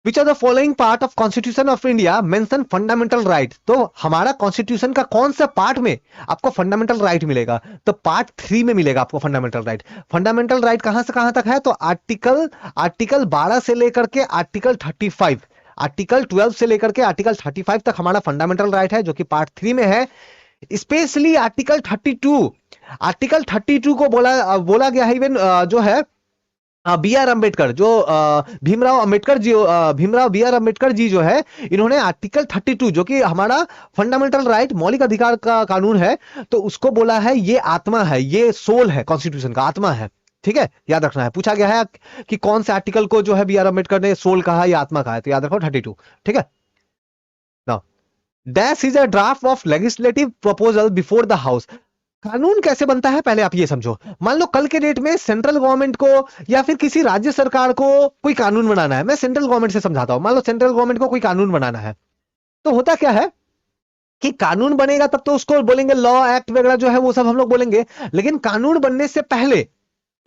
Which are the following part of constitution of India mention fundamental right? तो हमारा कॉन्स्टिट्यूशन का कौन सा पार्ट में आपको फंडामेंटल राइट मिलेगा? तो पार्ट 3 में मिलेगा आपको फंडामेंटल राइट। फंडामेंटल राइट कहां से कहां तक है? तो आर्टिकल 12 से लेकर के आर्टिकल 35, आर्टिकल 12 से लेकर के आर्टिकल 35 तक हमारा फंडामेंटल राइट है, जो कि पार्ट 3 में है। स्पेशली आर्टिकल 32, आर्टिकल 32 को बोला गया है, इवन जो है बी आर अम्बेडकर, जो भीमराव अम्बेडकर जी, भीमराव बी आर अम्बेडकर जी जो है, इन्होंने आर्टिकल 32 जो कि हमारा फंडामेंटल राइट, मौलिक अधिकार का कानून है, तो उसको बोला है ये आत्मा है, ये सोल है, कॉन्स्टिट्यूशन का आत्मा है। ठीक है, याद रखना है। पूछा गया है कि कौन से आर्टिकल को जो है बी आर अम्बेडकर ने सोल कहा या आत्मा कहा है, तो याद रखो 32। ठीक है, now that is a draft of legislative proposal before the house. कानून कैसे बनता है पहले आप ये समझो। मान लो कल के डेट में सेंट्रल गवर्नमेंट को या फिर किसी राज्य सरकार को कोई कानून बनाना है, मैं सेंट्रल गवर्नमेंट से समझाता हूं। मान लो सेंट्रल गवर्नमेंट को कोई कानून बनाना है, तो होता क्या है कि कानून बनेगा तब तो उसको बोलेंगे लॉ, एक्ट वगैरह जो है वो सब हम लोग बोलेंगे, लेकिन कानून बनने से पहले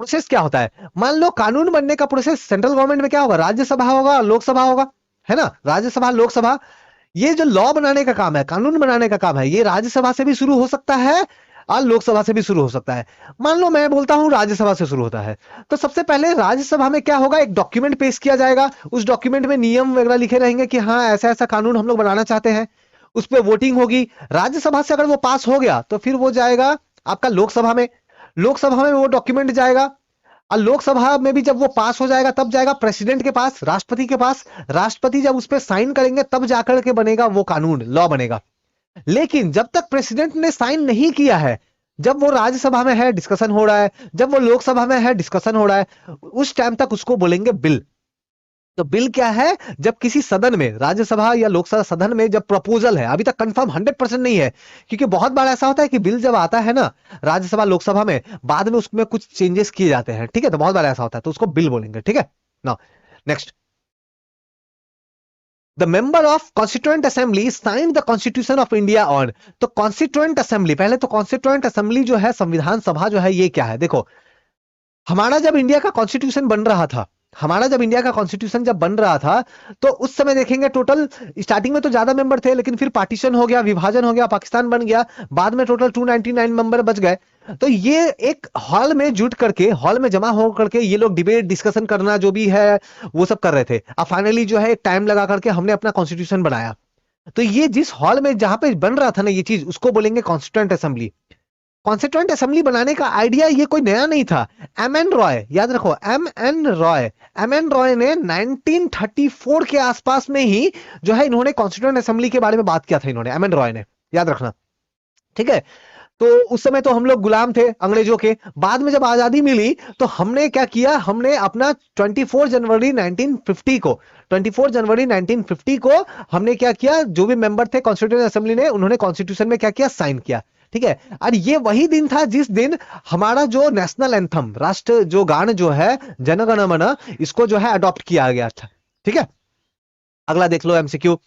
प्रोसेस क्या होता है? मान लो कानून बनने का प्रोसेस सेंट्रल गवर्नमेंट में क्या होगा? राज्यसभा होगा, लोकसभा होगा, है ना, राज्यसभा, लोकसभा। ये जो लॉ बनाने का काम है, कानून बनाने का काम है, ये राज्यसभा से भी शुरू हो सकता है और लोकसभा से भी शुरू हो सकता है। मान लो मैं बोलता हूं राज्यसभा से शुरू होता है, तो सबसे पहले राज्यसभा में क्या होगा? एक डॉक्यूमेंट पेश किया जाएगा, उस डॉक्यूमेंट में नियम वगैरह लिखे रहेंगे कि हाँ ऐसा ऐसा कानून हम लोग बनाना चाहते हैं। उस पर वोटिंग होगी, राज्यसभा से अगर वो पास हो गया तो फिर वो जाएगा आपका लोकसभा में, लोकसभा में वो डॉक्यूमेंट जाएगा, और लोकसभा में भी जब वो पास हो जाएगा तब जाएगा प्रेसिडेंट के पास, राष्ट्रपति के पास। राष्ट्रपति जब उस पर साइन करेंगे तब जाकर के बनेगा वो कानून, लॉ बनेगा। लेकिन जब तक प्रेसिडेंट ने साइन नहीं किया है, जब वो राज्यसभा में है डिस्कशन हो रहा है, जब वो लोकसभा में है डिस्कशन हो रहा है, उस टाइम तक उसको बोलेंगे बिल। तो बिल क्या है? जब किसी सदन में, राज्यसभा या लोकसभा सदन में जब प्रपोजल है, अभी तक कंफर्म 100% नहीं है, क्योंकि बहुत बार ऐसा होता है कि बिल जब आता है ना राज्यसभा लोकसभा में, बाद में उसमें कुछ चेंजेस किए जाते हैं, ठीक है, तो बहुत बार ऐसा होता है, तो उसको बिल बोलेंगे, ठीक है ना। Next, the member of constituent assembly sign the constitution of India on. तो कॉन्स्टिट्यूएंट असेंबली, पहले तो कॉन्स्टिट्यूएंट असेंबली जो है, संविधान सभा जो है, ये क्या है? देखो, हमारा जब इंडिया का कॉन्स्टिट्यूशन बन रहा था, हमारा जब इंडिया का कॉन्स्टिट्यूशन जब बन रहा था, तो उस समय देखेंगे टोटल स्टार्टिंग में तो ज्यादा मेंबर थे, लेकिन फिर पार्टीशन हो गया, विभाजन हो गया, पाकिस्तान बन गया, बाद में टोटल 299 मेंबर बच गए। तो ये एक हॉल में जुट करके, हॉल में जमा हो करके ये लोग डिबेट डिस्कशन करना जो भी है वो सब कर रहे थे। अब फाइनली जो है एक टाइम लगा करके हमने अपना कॉन्स्टिट्यूशन बनाया। तो ये जिस हॉल में जहां पे बन रहा था ना ये चीज, उसको बोलेंगे कॉन्स्टिट्यूएंट असेंबली। कॉन्स्टिट्यूएंट असेंबली बनाने का आइडिया ये कोई नया नहीं था। एम एन रॉय, याद रखो, एम एन रॉय ने 1934 के आसपास में ही जो है इन्होंने कॉन्स्टिट्यूएंट असेंबली के बारे में बात किया था, इन्होंने, एम एन रॉय ने, याद रखना, ठीक है। तो उस समय तो हम लोग गुलाम थे अंग्रेजों के। बाद में जब आजादी मिली तो हमने क्या किया, हमने अपना 24 जनवरी 1950 को, 24 जनवरी 1950 को हमने क्या किया, जो भी मेंबर थे कॉन्स्टिट्यूएंट असेंबली ने, उन्होंने कॉन्स्टिट्यूशन में क्या किया, साइन किया, ठीक है। और ये वही दिन था जिस दिन हमारा जो नेशनल एंथम, राष्ट्र जो गान जो है, जन गण मन, इसको जो है अडॉप्ट किया गया था, ठीक है। अगला देख लो MCQ,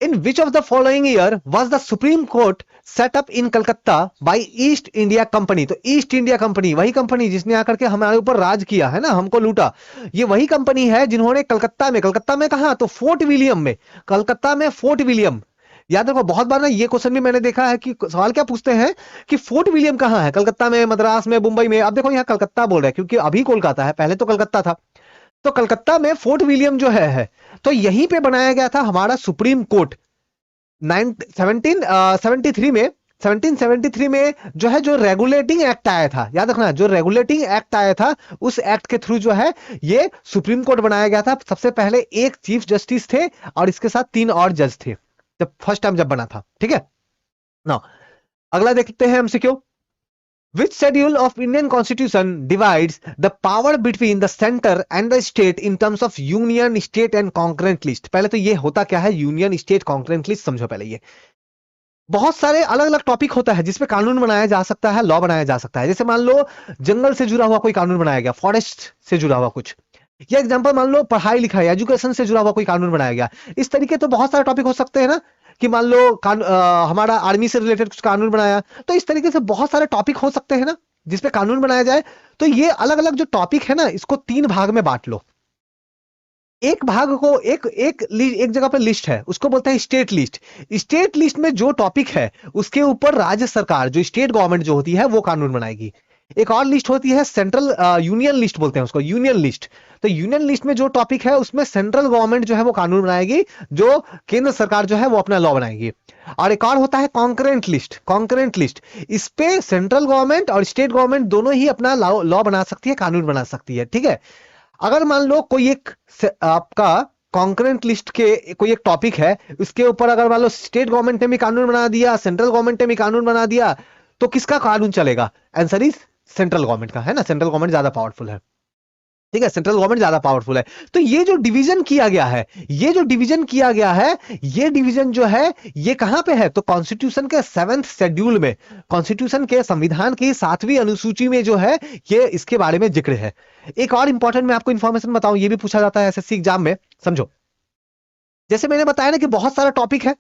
in which of the following year was the supreme court set up in Calcutta by East India Company. तो ईस्ट इंडिया कंपनी, वही कंपनी जिसने आकर के हमारे ऊपर राज किया है ना, हमको लूटा, ये वही कंपनी है जिन्होंने कलकत्ता में कहा, तो फोर्ट विलियम में, कलकत्ता में फोर्ट विलियम। याद रखो, बहुत बार ना ये क्वेश्चन भी मैंने देखा है कि सवाल क्या पूछते हैं कि फोर्ट विलियम कहाँ है, कलकत्ता में, मद्रास में, मुंबई में। अब देखो यहाँ कलकत्ता बोल रहे हैं क्योंकि अभी कोलकाता है, पहले तो कलकत्ता था। तो कलकत्ता में फोर्ट विलियम जो है, तो यहीं पे बनाया गया था हमारा सुप्रीम कोर्ट। 1773 में, 1773 में जो है, जो रेगुलेटिंग एक्ट आया था, याद रखना, जो रेगुलेटिंग एक्ट आया था, उस एक्ट के थ्रू जो है ये सुप्रीम कोर्ट बनाया गया था। सबसे पहले एक चीफ जस्टिस थे और इसके साथ 3 और जज थे, जब फर्स्ट टाइम जब बना था, ठीक है ना। अगला देखते हैं MCQ, which schedule of Indian Constitution divides the power between the center and the state in terms of union, state and concurrent list। पहले तो ये होता क्या है, यूनियन, स्टेट, कॉन्करेंट लिस्ट, समझो पहले। ये बहुत सारे अलग अलग टॉपिक होता है जिसपे कानून बनाया जा सकता है, लॉ बनाया जा सकता है। जैसे मान लो जंगल से जुड़ा हुआ कोई कानून बनाया गया, फॉरेस्ट से जुड़ा हुआ कुछ, या एग्जांपल मान लो पढ़ाई लिखाई, एजुकेशन से जुड़ा हुआ कोई कानून बनाया गया। इस तरीके तो बहुत सारे टॉपिक हो सकते हैं ना, कि मान लो हमारा आर्मी से रिलेटेड कुछ कानून बनाया, तो इस तरीके से बहुत सारे टॉपिक हो सकते हैं ना जिसपे कानून बनाया जाए। तो ये अलग अलग जो टॉपिक है ना, इसको 3 भाग में बांट लो। एक भाग को, एक जगह पर लिस्ट है, उसको बोलते हैं स्टेट लिस्ट। स्टेट लिस्ट में जो टॉपिक है उसके ऊपर राज्य सरकार, जो स्टेट गवर्नमेंट जो होती है, वो कानून बनाएगी। एक और लिस्ट होती है सेंट्रल, यूनियन लिस्ट बोलते हैं उसको, यूनियन लिस्ट। तो यूनियन लिस्ट में जो टॉपिक है उसमें सेंट्रल गवर्नमेंट जो है वो कानून बनाएगी, जो केंद्र सरकार जो है वो अपना लॉ बनाएगी। और एक और होता है कॉन्करेंट लिस्ट। कॉन्करेंट लिस्ट, इस पे सेंट्रल गवर्नमेंट और स्टेट गवर्नमेंट दोनों ही अपना लॉ बना सकती है, कानून बना सकती है, ठीक है। अगर मान लो कोई एक आपका कॉन्करेंट लिस्ट के कोई एक टॉपिक है, उसके ऊपर अगर मान लो स्टेट गवर्नमेंट ने भी कानून बना दिया, सेंट्रल गवर्नमेंट ने भी कानून बना दिया, तो किसका कानून चलेगा? आंसर इज सेंट्रल गवर्नमेंट का, है ना। सेंट्रल गवर्नमेंट ज्यादा पावरफुल है, ठीक है, सेंट्रल गवर्नमेंट ज्यादा पावरफुल है। तो ये जो डिवीजन किया गया है, ये जो डिवीजन किया गया है, ये डिवीजन जो है ये कहां पे है? तो कॉन्स्टिट्यूशन के 7th शेड्यूल में, कॉन्स्टिट्यूशन के संविधान की 7वीं अनुसूची में जो है ये इसके बारे में जिक्र है। एक और इंपॉर्टेंट मैं आपको इंफॉर्मेशन बताऊं, ये भी पूछा जाता है एसएससी एग्जाम में, समझो। जैसे मैंने बताया ना कि बहुत सारा टॉपिक है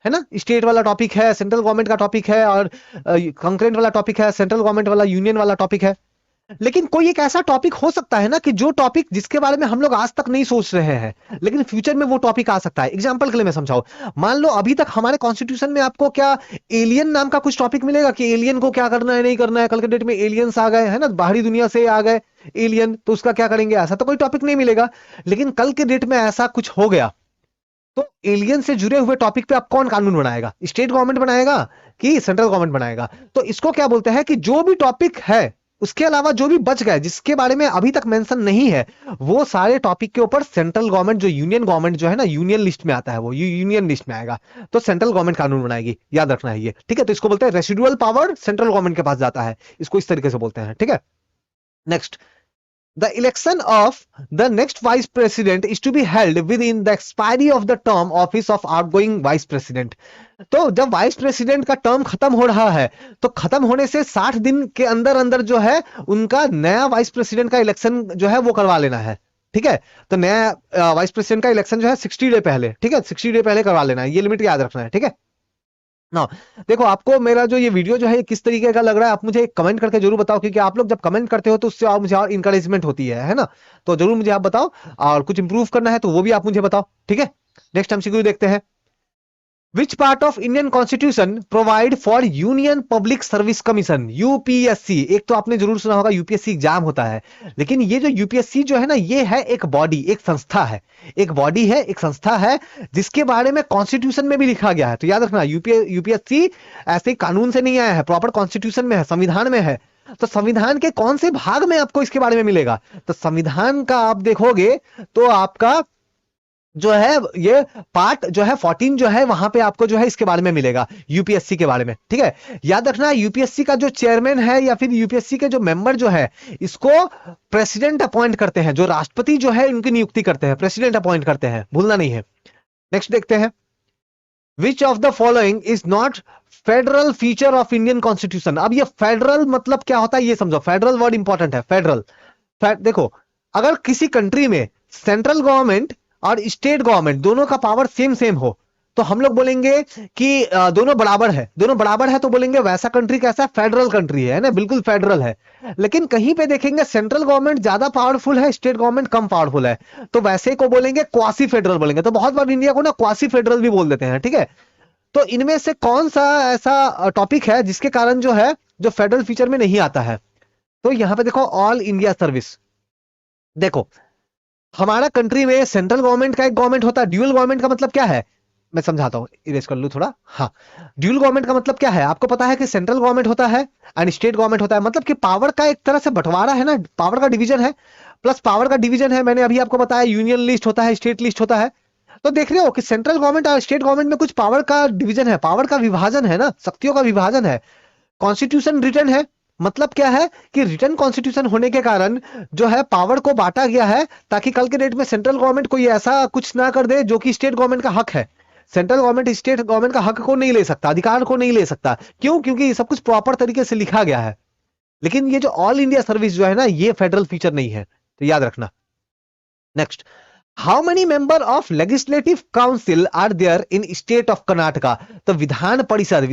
ना, स्टेट वाला टॉपिक है, सेंट्रल गवर्नमेंट का टॉपिक है, और कंकरेंट वाला टॉपिक है, सेंट्रल गवर्नमेंट वाला, यूनियन वाला टॉपिक है। लेकिन कोई एक ऐसा टॉपिक हो सकता है ना कि जो टॉपिक जिसके बारे में हम लोग आज तक नहीं सोच रहे हैं, लेकिन फ्यूचर में वो टॉपिक आ सकता है। एग्जांपल के लिए मैं समझाऊं, मान लो अभी तक हमारे कॉन्स्टिट्यूशन में आपको क्या एलियन नाम का कुछ टॉपिक मिलेगा कि एलियन को क्या करना है, नहीं करना है। कल के डेट में एलियंस आ गए, है ना, बाहरी दुनिया से आ गए एलियन, तो उसका क्या करेंगे, ऐसा तो कोई टॉपिक नहीं मिलेगा। लेकिन कल के डेट में ऐसा कुछ हो गया तो एलियन से जुड़े हुए टॉपिक पे अब कौन कानून बनाएगा? स्टेट गवर्नमेंट बनाएगा कि सेंट्रल गवर्नमेंट बनाएगा? तो इसको क्या बोलते हैं कि जो भी टॉपिक है उसके अलावा जो भी बच गए, जिसके बारे में अभी तक मेंशन नहीं है, वो सारे टॉपिक के ऊपर सेंट्रल गवर्नमेंट, जो यूनियन गवर्नमेंट जो है ना, यूनियन लिस्ट में आता है, वो यूनियन लिस्ट में आएगा, तो सेंट्रल गवर्नमेंट कानून बनाएगी, याद रखना है ये, ठीक है। तो इसको बोलते हैं रेसिडुअल पावर सेंट्रल गवर्नमेंट के पास जाता है, इसको इस तरीके से बोलते हैं, ठीक है। Next, The election of the next vice president is to be held within the expiry of the term office of outgoing vice president. तो जब वाइस प्रेसिडेंट का टर्म खत्म हो रहा है तो खत्म होने से 60 दिन के अंदर अंदर जो है उनका नया वाइस प्रेसिडेंट का इलेक्शन जो है वो करवा लेना है। ठीक है, तो नया वाइस प्रेसिडेंट का इलेक्शन जो है 60 डे पहले, ठीक है, 60 डे पहले करवा लेना है, ये लिमिट याद रखना है। ठीक है ना, देखो आपको मेरा जो ये वीडियो जो है किस तरीके का लग रहा है आप मुझे कमेंट करके जरूर बताओ, क्योंकि आप लोग जब कमेंट करते हो तो उससे और मुझे और इंकरेजमेंट होती है ना। तो जरूर मुझे आप बताओ, और कुछ इंप्रूव करना है तो वो भी आप मुझे बताओ। ठीक है, नेक्स्ट एमसीक्यू देखते हैं। Which part of Indian Constitution provide for Union Public Service Commission UPSC? एक तो आपने जरूर सुना होगा यूपीएससी एग्जाम होता है, लेकिन ये जो यूपीएससी जो है ना ये है एक बॉडी, एक संस्था है, एक बॉडी है, एक संस्था है जिसके बारे में कॉन्स्टिट्यूशन में भी लिखा गया है। तो याद रखना यूपीएससी ऐसे कानून से नहीं आया है, प्रॉपर कॉन्स्टिट्यूशन में है, संविधान में है। तो संविधान के कौन से भाग में आपको इसके बारे में मिलेगा? तो संविधान का आप देखोगे तो आपका जो है ये पार्ट जो है 14 जो है वहां पे आपको जो है इसके बारे में मिलेगा, यूपीएससी के बारे में। ठीक है, याद रखना यूपीएससी का जो चेयरमैन है या फिर यूपीएससी के जो मेंबर जो है इसको प्रेसिडेंट अपॉइंट करते हैं, जो राष्ट्रपति जो है उनकी नियुक्ति करते हैं, प्रेसिडेंट अपॉइंट करते हैं, भूलना नहीं है। नेक्स्ट देखते हैं। विच of the following is not federal feature of Indian constitution? अब ये फेडरल मतलब क्या होता है ये समझो, फेडरल वर्ड इंपॉर्टेंट है। फेडरल देखो, अगर किसी कंट्री में सेंट्रल गवर्नमेंट और स्टेट गवर्नमेंट दोनों का पावर सेम सेम हो तो हम लोग बोलेंगे कि दोनों बराबर है। दोनों बराबर है तो बोलेंगे वैसा कंट्री कैसा है, फेडरल कंट्री है ना, बिल्कुल फेडरल है। लेकिन कहीं पे देखेंगे सेंट्रल गवर्नमेंट ज्यादा पावरफुल है, स्टेट गवर्नमेंट कम पावरफुल है, तो वैसे को बोलेंगे क्वासी फेडरल बोलेंगे। तो बहुत बार इंडिया को ना क्वासी फेडरल भी बोल देते हैं। ठीक है, तो इनमें से कौन सा ऐसा टॉपिक है जिसके कारण जो है जो फेडरल फीचर में नहीं आता है? तो यहां पे देखो ऑल इंडिया सर्विस। देखो हमारा कंट्री में सेंट्रल गवर्नमेंट का एक गवर्नमेंट होता है। ड्यूअल गवर्नमेंट का मतलब क्या है मैं समझाता हूं, इरेज कर लूं थोड़ा। हाँ, ड्यूअल गवर्नमेंट का मतलब क्या है आपको पता है कि सेंट्रल गवर्नमेंट होता है एंड स्टेट गवर्नमेंट होता है, मतलब कि पावर का एक तरह से बंटवारा है ना, पावर का डिवीजन है, प्लस पावर का डिवीजन है। मैंने अभी आपको बताया यूनियन लिस्ट होता है, स्टेट लिस्ट होता है। तो देख रहे हो कि सेंट्रल गवर्नमेंट और स्टेट गवर्नमेंट में कुछ पावर का डिवीजन है, पावर का विभाजन है ना, शक्तियों का विभाजन है। कॉन्स्टिट्यूशन रिटर्न है, मतलब क्या है कि रिटर्न कॉन्स्टिट्यूशन होने के कारण जो है पावर को बांटा गया है, ताकि कल के डेट में सेंट्रल गवर्नमेंट कोई ऐसा कुछ ना कर दे जो कि स्टेट गवर्नमेंट का हक है। सेंट्रल गवर्नमेंट स्टेट गवर्नमेंट का हक को नहीं ले सकता, अधिकार को नहीं ले सकता। क्यों? क्योंकि ये सब कुछ प्रॉपर तरीके से लिखा गया है। लेकिन ये जो ऑल इंडिया सर्विस जो है ना ये फेडरल फीचर नहीं है, तो याद रखना। Next, how many member of legislative council are there in state of Karnataka? तो विधान परिषद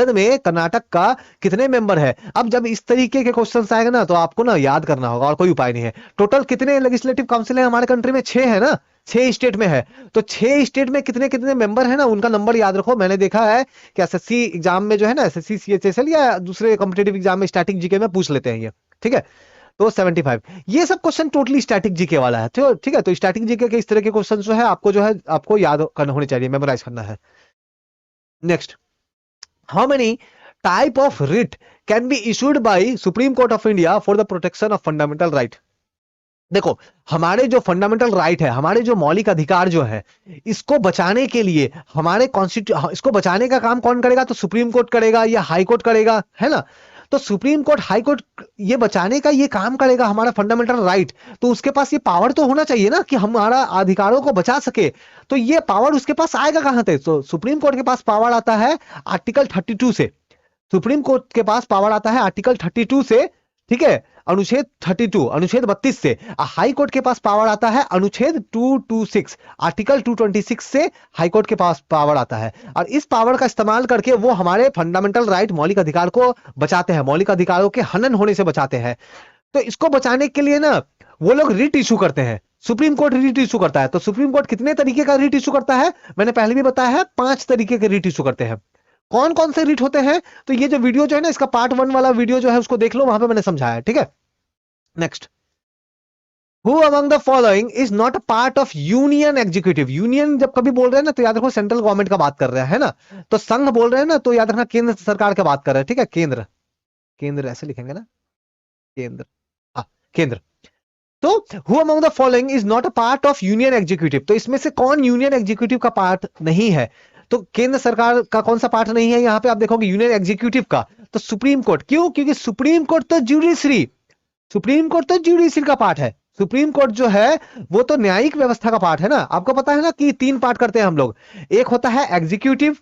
में कर्नाटक का कितने मेंबर है? अब जब इस तरीके के क्वेश्चंस आएंगे ना तो आपको ना याद करना होगा और कोई उपाय नहीं है। टोटल कितने लेजिस्लेटिव काउंसिल है हमारे कंट्री में? 6 है ना, 6 स्टेट में है। तो 6 स्टेट में कितने कितने मेंबर है ना उनका नंबर याद रखो। मैंने देखा है कि एसएससी एग्जाम में जो है ना, एसएससी सीएचएसएल या दूसरे कॉम्पिटेटिव एग्जाम में स्टैटिक जीके में पूछ लेते हैं ये। ठीक है, तो 75 ये सब क्वेश्चन टोटली स्टैटिक जीके वाला है। तो ठीक है, तो स्टैटिक जीके के इस तरह के क्वेश्चन जो है आपको याद करना होने चाहिए, मेमोराइज करना है। Next, how many type of writ can be issued by supreme court of India for the protection of fundamental right? देखो हमारे जो फंडामेंटल राइट है, हमारे जो मौलिक अधिकार जो है, इसको बचाने के लिए हमारे इसको बचाने का काम कौन करेगा? तो सुप्रीम कोर्ट करेगा या हाई कोर्ट करेगा, है ना। तो सुप्रीम कोर्ट, हाई कोर्ट ये बचाने का ये काम करेगा हमारा फंडामेंटल राइट। तो उसके पास ये पावर तो होना चाहिए ना कि हमारा अधिकारों को बचा सके। तो ये पावर उसके पास आएगा कहां से? तो सुप्रीम कोर्ट के पास पावर आता है आर्टिकल 32 से। सुप्रीम कोर्ट के पास पावर आता है आर्टिकल 32 से, ठीक है, अनुच्छेद 32, अनुच्छेद 32 से। हाई कोर्ट के पास पावर आता है अनुच्छेद 226, आर्टिकल 226 से हाई कोर्ट के पास पावर आता है। और इस पावर का इस्तेमाल करके वो हमारे फंडामेंटल राइट, मौलिक अधिकार को बचाते हैं, मौलिक अधिकारों के हनन होने से बचाते हैं। तो इसको बचाने के लिए ना वो लोग रिट इशू करते हैं, सुप्रीम कोर्ट रिट इशू करता है। तो सुप्रीम कोर्ट कितने तरीके का रिट इशू करता है? मैंने पहले भी बताया है 5 तरीके के रिट इशू करते हैं। कौन कौन से रिट होते हैं? तो ये जो वीडियो जो है ना, इसका पार्ट 1 वाला वीडियो जो है उसको देख लो, वहां पे मैंने समझाया है। ठीक है, next, who among the following is not a part of union executive? Union जब कभी बोल रहे हैं ना तो याद रखो सेंट्रल गवर्नमेंट का बात कर रहे हैं, है ना। तो संघ बोल रहे हैं ना तो याद रखना केंद्र सरकार की बात कर रहे हैं। ठीक है, केंद्र, केंद्र ऐसे लिखेंगे ना, केंद्र, हाँ केंद्र। तो who among the following is not a part of union executive? तो इसमें से कौन यूनियन एग्जीक्यूटिव का पार्ट नहीं है? तो केंद्र सरकार का कौन सा पार्ट नहीं है? यहां पे आप देखोगे यूनियन एग्जीक्यूटिव का, तो सुप्रीम कोर्ट। क्यों? क्योंकि सुप्रीम कोर्ट तो जुडिशरी, सुप्रीम कोर्ट तो ज्यूडिशरी का पार्ट है। सुप्रीम कोर्ट जो है वो तो न्यायिक व्यवस्था का पार्ट है ना। आपको पता है ना कि 3 पार्ट करते हैं हम लोग, एक होता है एग्जीक्यूटिव,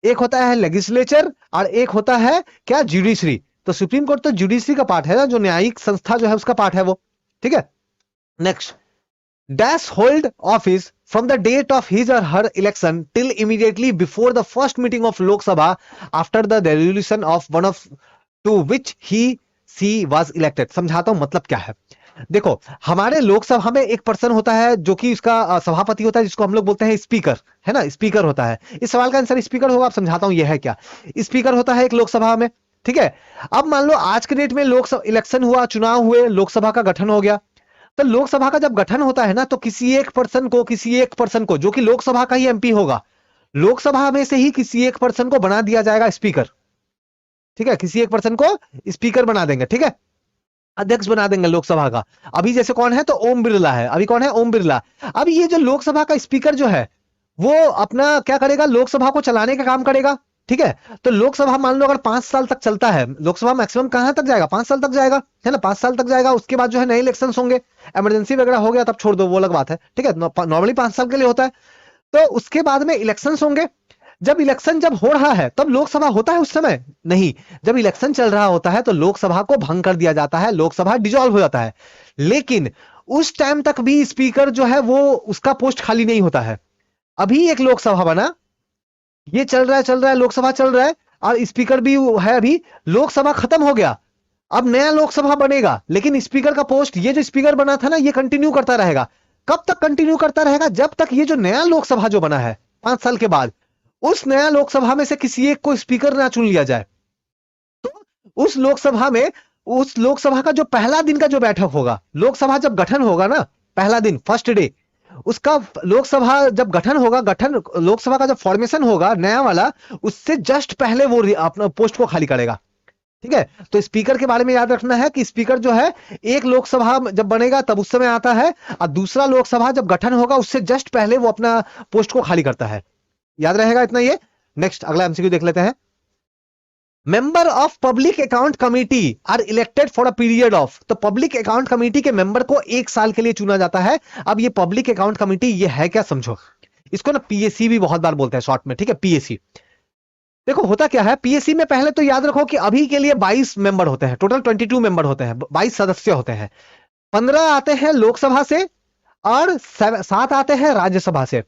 एक होता है लेजिस्लेचर, और एक होता है क्या, ज्यूडिशरी। तो सुप्रीम कोर्ट तो ज्यूडिशरी का पार्ट है ना, जो न्यायिक संस्था जो है उसका पार्ट है वो। ठीक है, next, dash hold office from the date of his or her election till immediately before the first meeting of Lok Sabha after the resolution of one of to which she was elected। समझाता हूं मतलब क्या है। देखो, हमारे लोकसभा में एक person होता है जो कि उसका सभापति होता है, जिसको हम लोग बोलते हैं स्पीकर, है ना, स्पीकर होता है। इस सवाल का आंसर स्पीकर होगा। आप समझाता हूं यह है क्या। स्पीकर होता है एक लोकसभा में, ठीक है। अब मान लो आज के डेट में लोकसभा इलेक्शन हुआ, चुनाव हुए, लोकसभा का गठन हो गया। तो लोकसभा का जब गठन होता है ना, तो किसी एक पर्सन को जो कि लोकसभा का ही एमपी होगा, लोकसभा में से ही किसी एक पर्सन को बना दिया जाएगा स्पीकर। ठीक है, किसी एक पर्सन को स्पीकर बना देंगे, ठीक है, अध्यक्ष बना देंगे लोकसभा का। अभी जैसे कौन है, तो ओम बिरला है। अभी कौन है, ओम बिरला। अब ये जो लोकसभा का स्पीकर जो है वो अपना क्या करेगा, लोकसभा को चलाने का काम करेगा। ठीक है, तो लोकसभा मान लो अगर 5 साल तक चलता है, लोकसभा मैक्सिमम कहां तक जाएगा, 5 साल तक जाएगा, है ना, 5 साल तक जाएगा। उसके बाद जो है नए इलेक्शन होंगे, इमरजेंसी वगैरह हो गया तब छोड़ दो, वो अलग बात है। ठीक है, नॉर्मली 5 साल के लिए होता है। तो उसके बाद में इलेक्शन होंगे। जब इलेक्शन जब हो रहा है तब लोकसभा होता है उस समय नहीं। जब इलेक्शन चल रहा होता है तो लोकसभा को भंग कर दिया जाता है, लोकसभा डिसॉल्व हो जाता है। लेकिन उस टाइम तक भी स्पीकर जो है वो उसका पोस्ट खाली नहीं होता है। अभी एक लोकसभा बना, ये चल रहा है, लोकसभा चल रहा है, और स्पीकर भी है। अभी लोकसभा खत्म हो गया, अब नया लोकसभा बनेगा, लेकिन स्पीकर का पोस्ट, ये जो स्पीकर बना था ना, ये कंटिन्यू करता रहेगा। कब तक कंटिन्यू करता रहेगा, जब तक ये जो नया लोकसभा जो बना है 5 साल के बाद, उस नया लोकसभा में से किसी एक को स्पीकर ना चुन लिया जाए। तो उस लोकसभा में, उस लोकसभा का जो पहला दिन का जो बैठक होगा, लोकसभा जब गठन होगा ना, पहला दिन, फर्स्ट डे, उसका लोकसभा जब गठन होगा, गठन लोकसभा का जब फॉर्मेशन होगा नया वाला, उससे जस्ट पहले वो अपना पोस्ट को खाली करेगा। ठीक है, तो स्पीकर के बारे में याद रखना है कि स्पीकर जो है एक लोकसभा जब बनेगा तब उस समय आता है, और दूसरा लोकसभा जब गठन होगा उससे जस्ट पहले वो अपना पोस्ट को खाली करता है। याद रहेगा इतना ये। नेक्स्ट, अगला एमसीक्यू देख लेते हैं। Member of public account committee are elected for a period of. तो पब्लिक अकाउंट कमेटी के मेंबर को 1 साल के लिए चुना जाता है। अब ये पब्लिक अकाउंट कमेटी ये है क्या, समझो। इसको ना पीएसी भी बहुत बार बोलते हैं शॉर्ट में, ठीक है, पीएसी। देखो होता क्या है, पीएससी में पहले तो याद रखो कि अभी के लिए 22 मेंबर होते हैं, टोटल 22 मेंबर होते हैं, 22 सदस्य होते हैं। 15 आते हैं लोकसभा से और 7 आते हैं राज्यसभा से।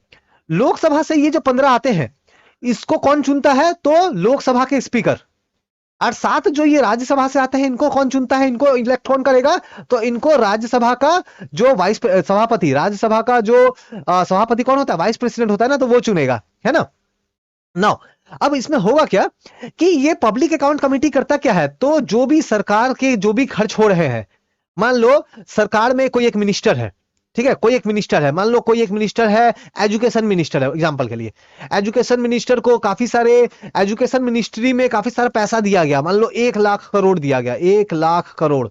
लोकसभा से ये जो 15 आते हैं, इसको कौन चुनता है, तो लोकसभा के स्पीकर। और 7 जो ये राज्यसभा से आते हैं, इनको कौन चुनता है, इनको इलेक्ट कौन करेगा, तो इनको राज्यसभा का जो वाइस सभापति, राज्यसभा का जो सभापति कौन होता है, वाइस प्रेसिडेंट होता है ना, तो वो चुनेगा, है ना। नाउ अब इसमें होगा क्या कि ये पब्लिक अकाउंट कमेटी करता क्या है, तो जो भी सरकार के जो भी खर्च हो रहे हैं, मान लो सरकार में कोई एक मिनिस्टर है, ठीक है, कोई एक मिनिस्टर है, मान लो कोई एक मिनिस्टर है, एजुकेशन मिनिस्टर है एग्जांपल के लिए। एजुकेशन मिनिस्टर को काफी सारे, एजुकेशन मिनिस्ट्री में काफी सारा पैसा दिया गया, मान लो 1 लाख करोड़ दिया गया, 1 लाख करोड़।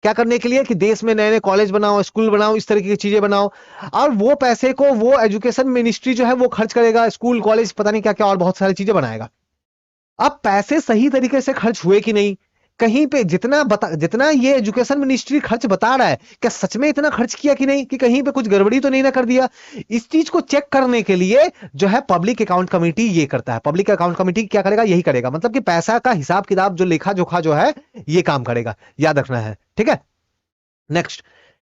क्या करने के लिए कि देश में नए नए कॉलेज बनाओ, स्कूल बनाओ, इस तरीके की चीजें बनाओ। और वो पैसे को वो एजुकेशन मिनिस्ट्री जो है वो खर्च करेगा, स्कूल कॉलेज पता नहीं क्या क्या और बहुत सारी चीजें बनाएगा। अब पैसे सही तरीके से खर्च हुए कि नहीं, कहीं पे जितना ये एजुकेशन मिनिस्ट्री खर्च बता रहा है, क्या सच में इतना खर्च किया कि नहीं, कि कहीं पे कुछ गड़बड़ी तो नहीं ना कर दिया। इस चीज को चेक करने के लिए जो है पब्लिक अकाउंट कमेटी ये करता है। पब्लिक अकाउंट कमेटी क्या करेगा, यही करेगा, मतलब कि पैसा का हिसाब किताब जो लेखा जोखा जो है ये काम करेगा, याद रखना है, ठीक है। Next,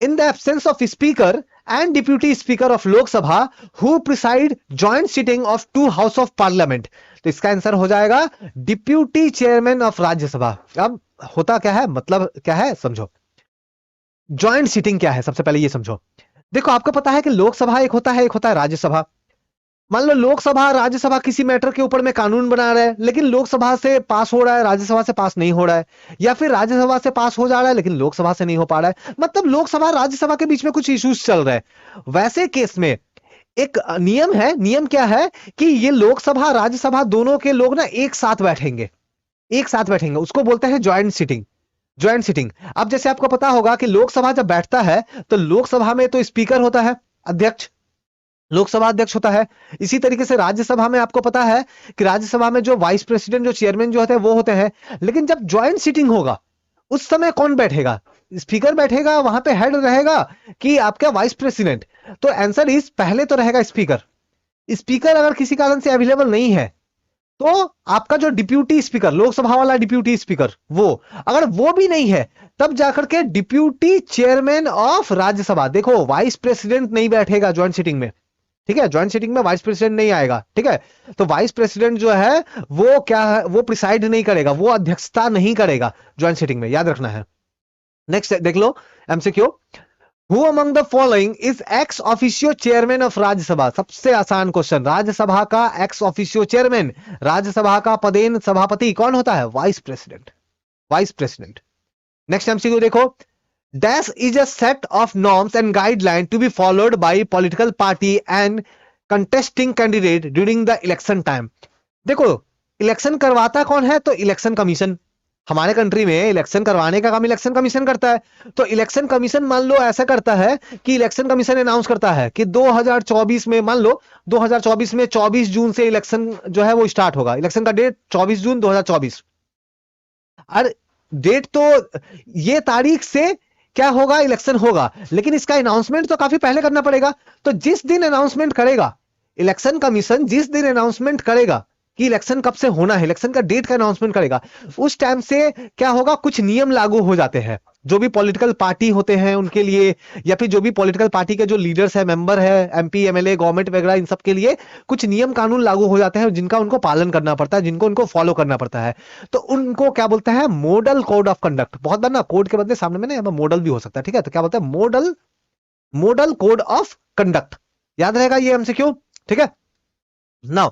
in the absence of speaker and deputy speaker of Lok Sabha who preside joint sitting of 2 house of parliament। तो इसका आंसर हो जाएगा डिप्यूटी चेयरमैन ऑफ राज्यसभा। अब होता क्या है, मतलब क्या है, समझो। ज्वाइंट सीटिंग क्या है, सबसे पहले ये समझो। देखो आपको पता है कि लोकसभा एक होता है, एक होता है राज्यसभा। मान लो लोकसभा राज्यसभा किसी मैटर के ऊपर में कानून बना रहा है, लेकिन लोकसभा से पास हो रहा है, राज्यसभा से पास नहीं हो रहा है, या फिर राज्यसभा से पास हो जा रहा है लेकिन लोकसभा से नहीं हो पा रहा है, मतलब लोकसभा राज्यसभा के बीच में कुछ इश्यूज चल रहे हैं। वैसे केस में एक नियम है, नियम क्या है कि ये लोकसभा राज्यसभा दोनों के लोग ना एक साथ बैठेंगे, एक साथ बैठेंगे, उसको बोलते हैं ज्वाइंट सीटिंग। Joint seating. अब जैसे आपको पता होगा कि लोकसभा जब बैठता है तो लोकसभा में तो स्पीकर होता है, अध्यक्ष, लोकसभा अध्यक्ष होता है। इसी तरीके से राज्यसभा में आपको पता है कि राज्यसभा में जो वाइस प्रेसिडेंट, जो चेयरमैन जो होते हैं वो होते हैं। लेकिन जब ज्वाइंट सीटिंग होगा उस समय कौन बैठेगा, स्पीकर बैठेगा वहां पे, हेड रहेगा कि आपका वाइस प्रेसिडेंट? तो आंसर इज पहले तो रहेगा स्पीकर। स्पीकर अगर किसी कारण से अवेलेबल नहीं है तो आपका जो डिप्यूटी स्पीकर, लोकसभा वाला डिप्यूटी स्पीकर, वो अगर वो भी नहीं है तब जाकर के डिप्यूटी चेयरमैन ऑफ राज्यसभा। देखो वाइस प्रेसिडेंट नहीं बैठेगा ज्वाइंट सीटिंग में, ठीक है, ज्वाइंट सीटिंग में वाइस प्रेसिडेंट नहीं आएगा, ठीक है। तो वाइस प्रेसिडेंट जो है वो क्या है, वो प्रिसाइड नहीं करेगा, वो अध्यक्षता नहीं करेगा ज्वाइंट सीटिंग में, याद रखना है। नेक्स्ट देख लो MCQ, who among the following is ex officio chairman of Rajya Sabha? सबसे आसान क्वेश्चन, राज्यसभा का एक्स ऑफिशियो चेयरमैन, राज्यसभा का पदेन सभापति कौन होता है? Vice president, vice president. Next MCQ देखो, dash is a set of norms and guideline to be followed by political party and contesting candidate during the election time. देखो election करवाता कौन है? तो इलेक्शन कमीशन। हमारे कंट्री में election करवाने का काम इलेक्शन कमीशन करता है। तो इलेक्शन कमीशन मान लो ऐसा करता है कि इलेक्शन कमीशन अनाउंस करता है कि 2024 में, मान लो 2024 में 24 जून से इलेक्शन जो है वो स्टार्ट होगा, इलेक्शन का डेट 24 जून 2024। अरे डेट तो ये तारीख से क्या होगा, इलेक्शन होगा, लेकिन इसका अनाउंसमेंट तो काफी पहले करना पड़ेगा। तो जिस दिन अनाउंसमेंट करेगा इलेक्शन कमीशन, जिस दिन अनाउंसमेंट करेगा कि इलेक्शन कब से होना है, इलेक्शन का डेट का अनाउंसमेंट करेगा, उस टाइम से क्या होगा, कुछ नियम लागू हो जाते हैं जो भी पॉलिटिकल पार्टी होते हैं उनके लिए, या फिर जो भी पॉलिटिकल पार्टी के जो लीडर्स है, मेंबर है, एमपी एमएलए गवर्नमेंट वगैरह, इन सब के लिए कुछ नियम कानून लागू हो जाते हैं जिनका उनको पालन करना पड़ता है, जिनको उनको फॉलो करना पड़ता है। तो उनको क्या बोलते हैं? Model code of conduct. बहुत बार ना कोड के बदले सामने में ना मॉडल भी हो सकता है, ठीक है। तो क्या बोलते हैं? Model, model code of conduct, याद रहेगा ये एमसीक्यू, ठीक है। नाउ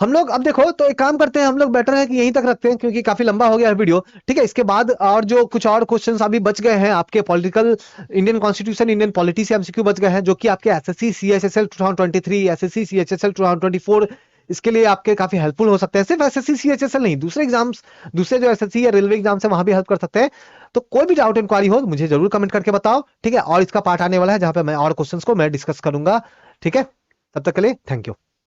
हम लोग अब देखो, तो एक काम करते हैं, हम लोग बेटर है कि यहीं तक रखते हैं क्योंकि काफी लंबा हो गया है वीडियो, ठीक है। इसके बाद और जो कुछ और क्वेश्चंस अभी बच गए हैं आपके political, Indian constitution, Indian polity से एमसीक्यू बच गए हैं, जो कि आपके एसएससी सीएचएसएल 2023, एसएससी सीएचएसएल 2024, इसके लिए आपके काफी हेल्पफुल हो सकते हैं। सिर्फ एसएससी सीएचएसएल नहीं, दूसरे एग्जाम्स, दूसरे जो एसएससी या रेलवे एग्जाम है वहां भी हेल्प कर सकते हैं। तो कोई भी डाउट इंक्वायरी हो मुझे जरूर कमेंट करके बताओ, ठीक है। और इसका पार्ट आने वाला है जहां पे मैं और क्वेश्चंस को मैं डिस्कस करूंगा, ठीक है। तब तक के लिए थैंक यू।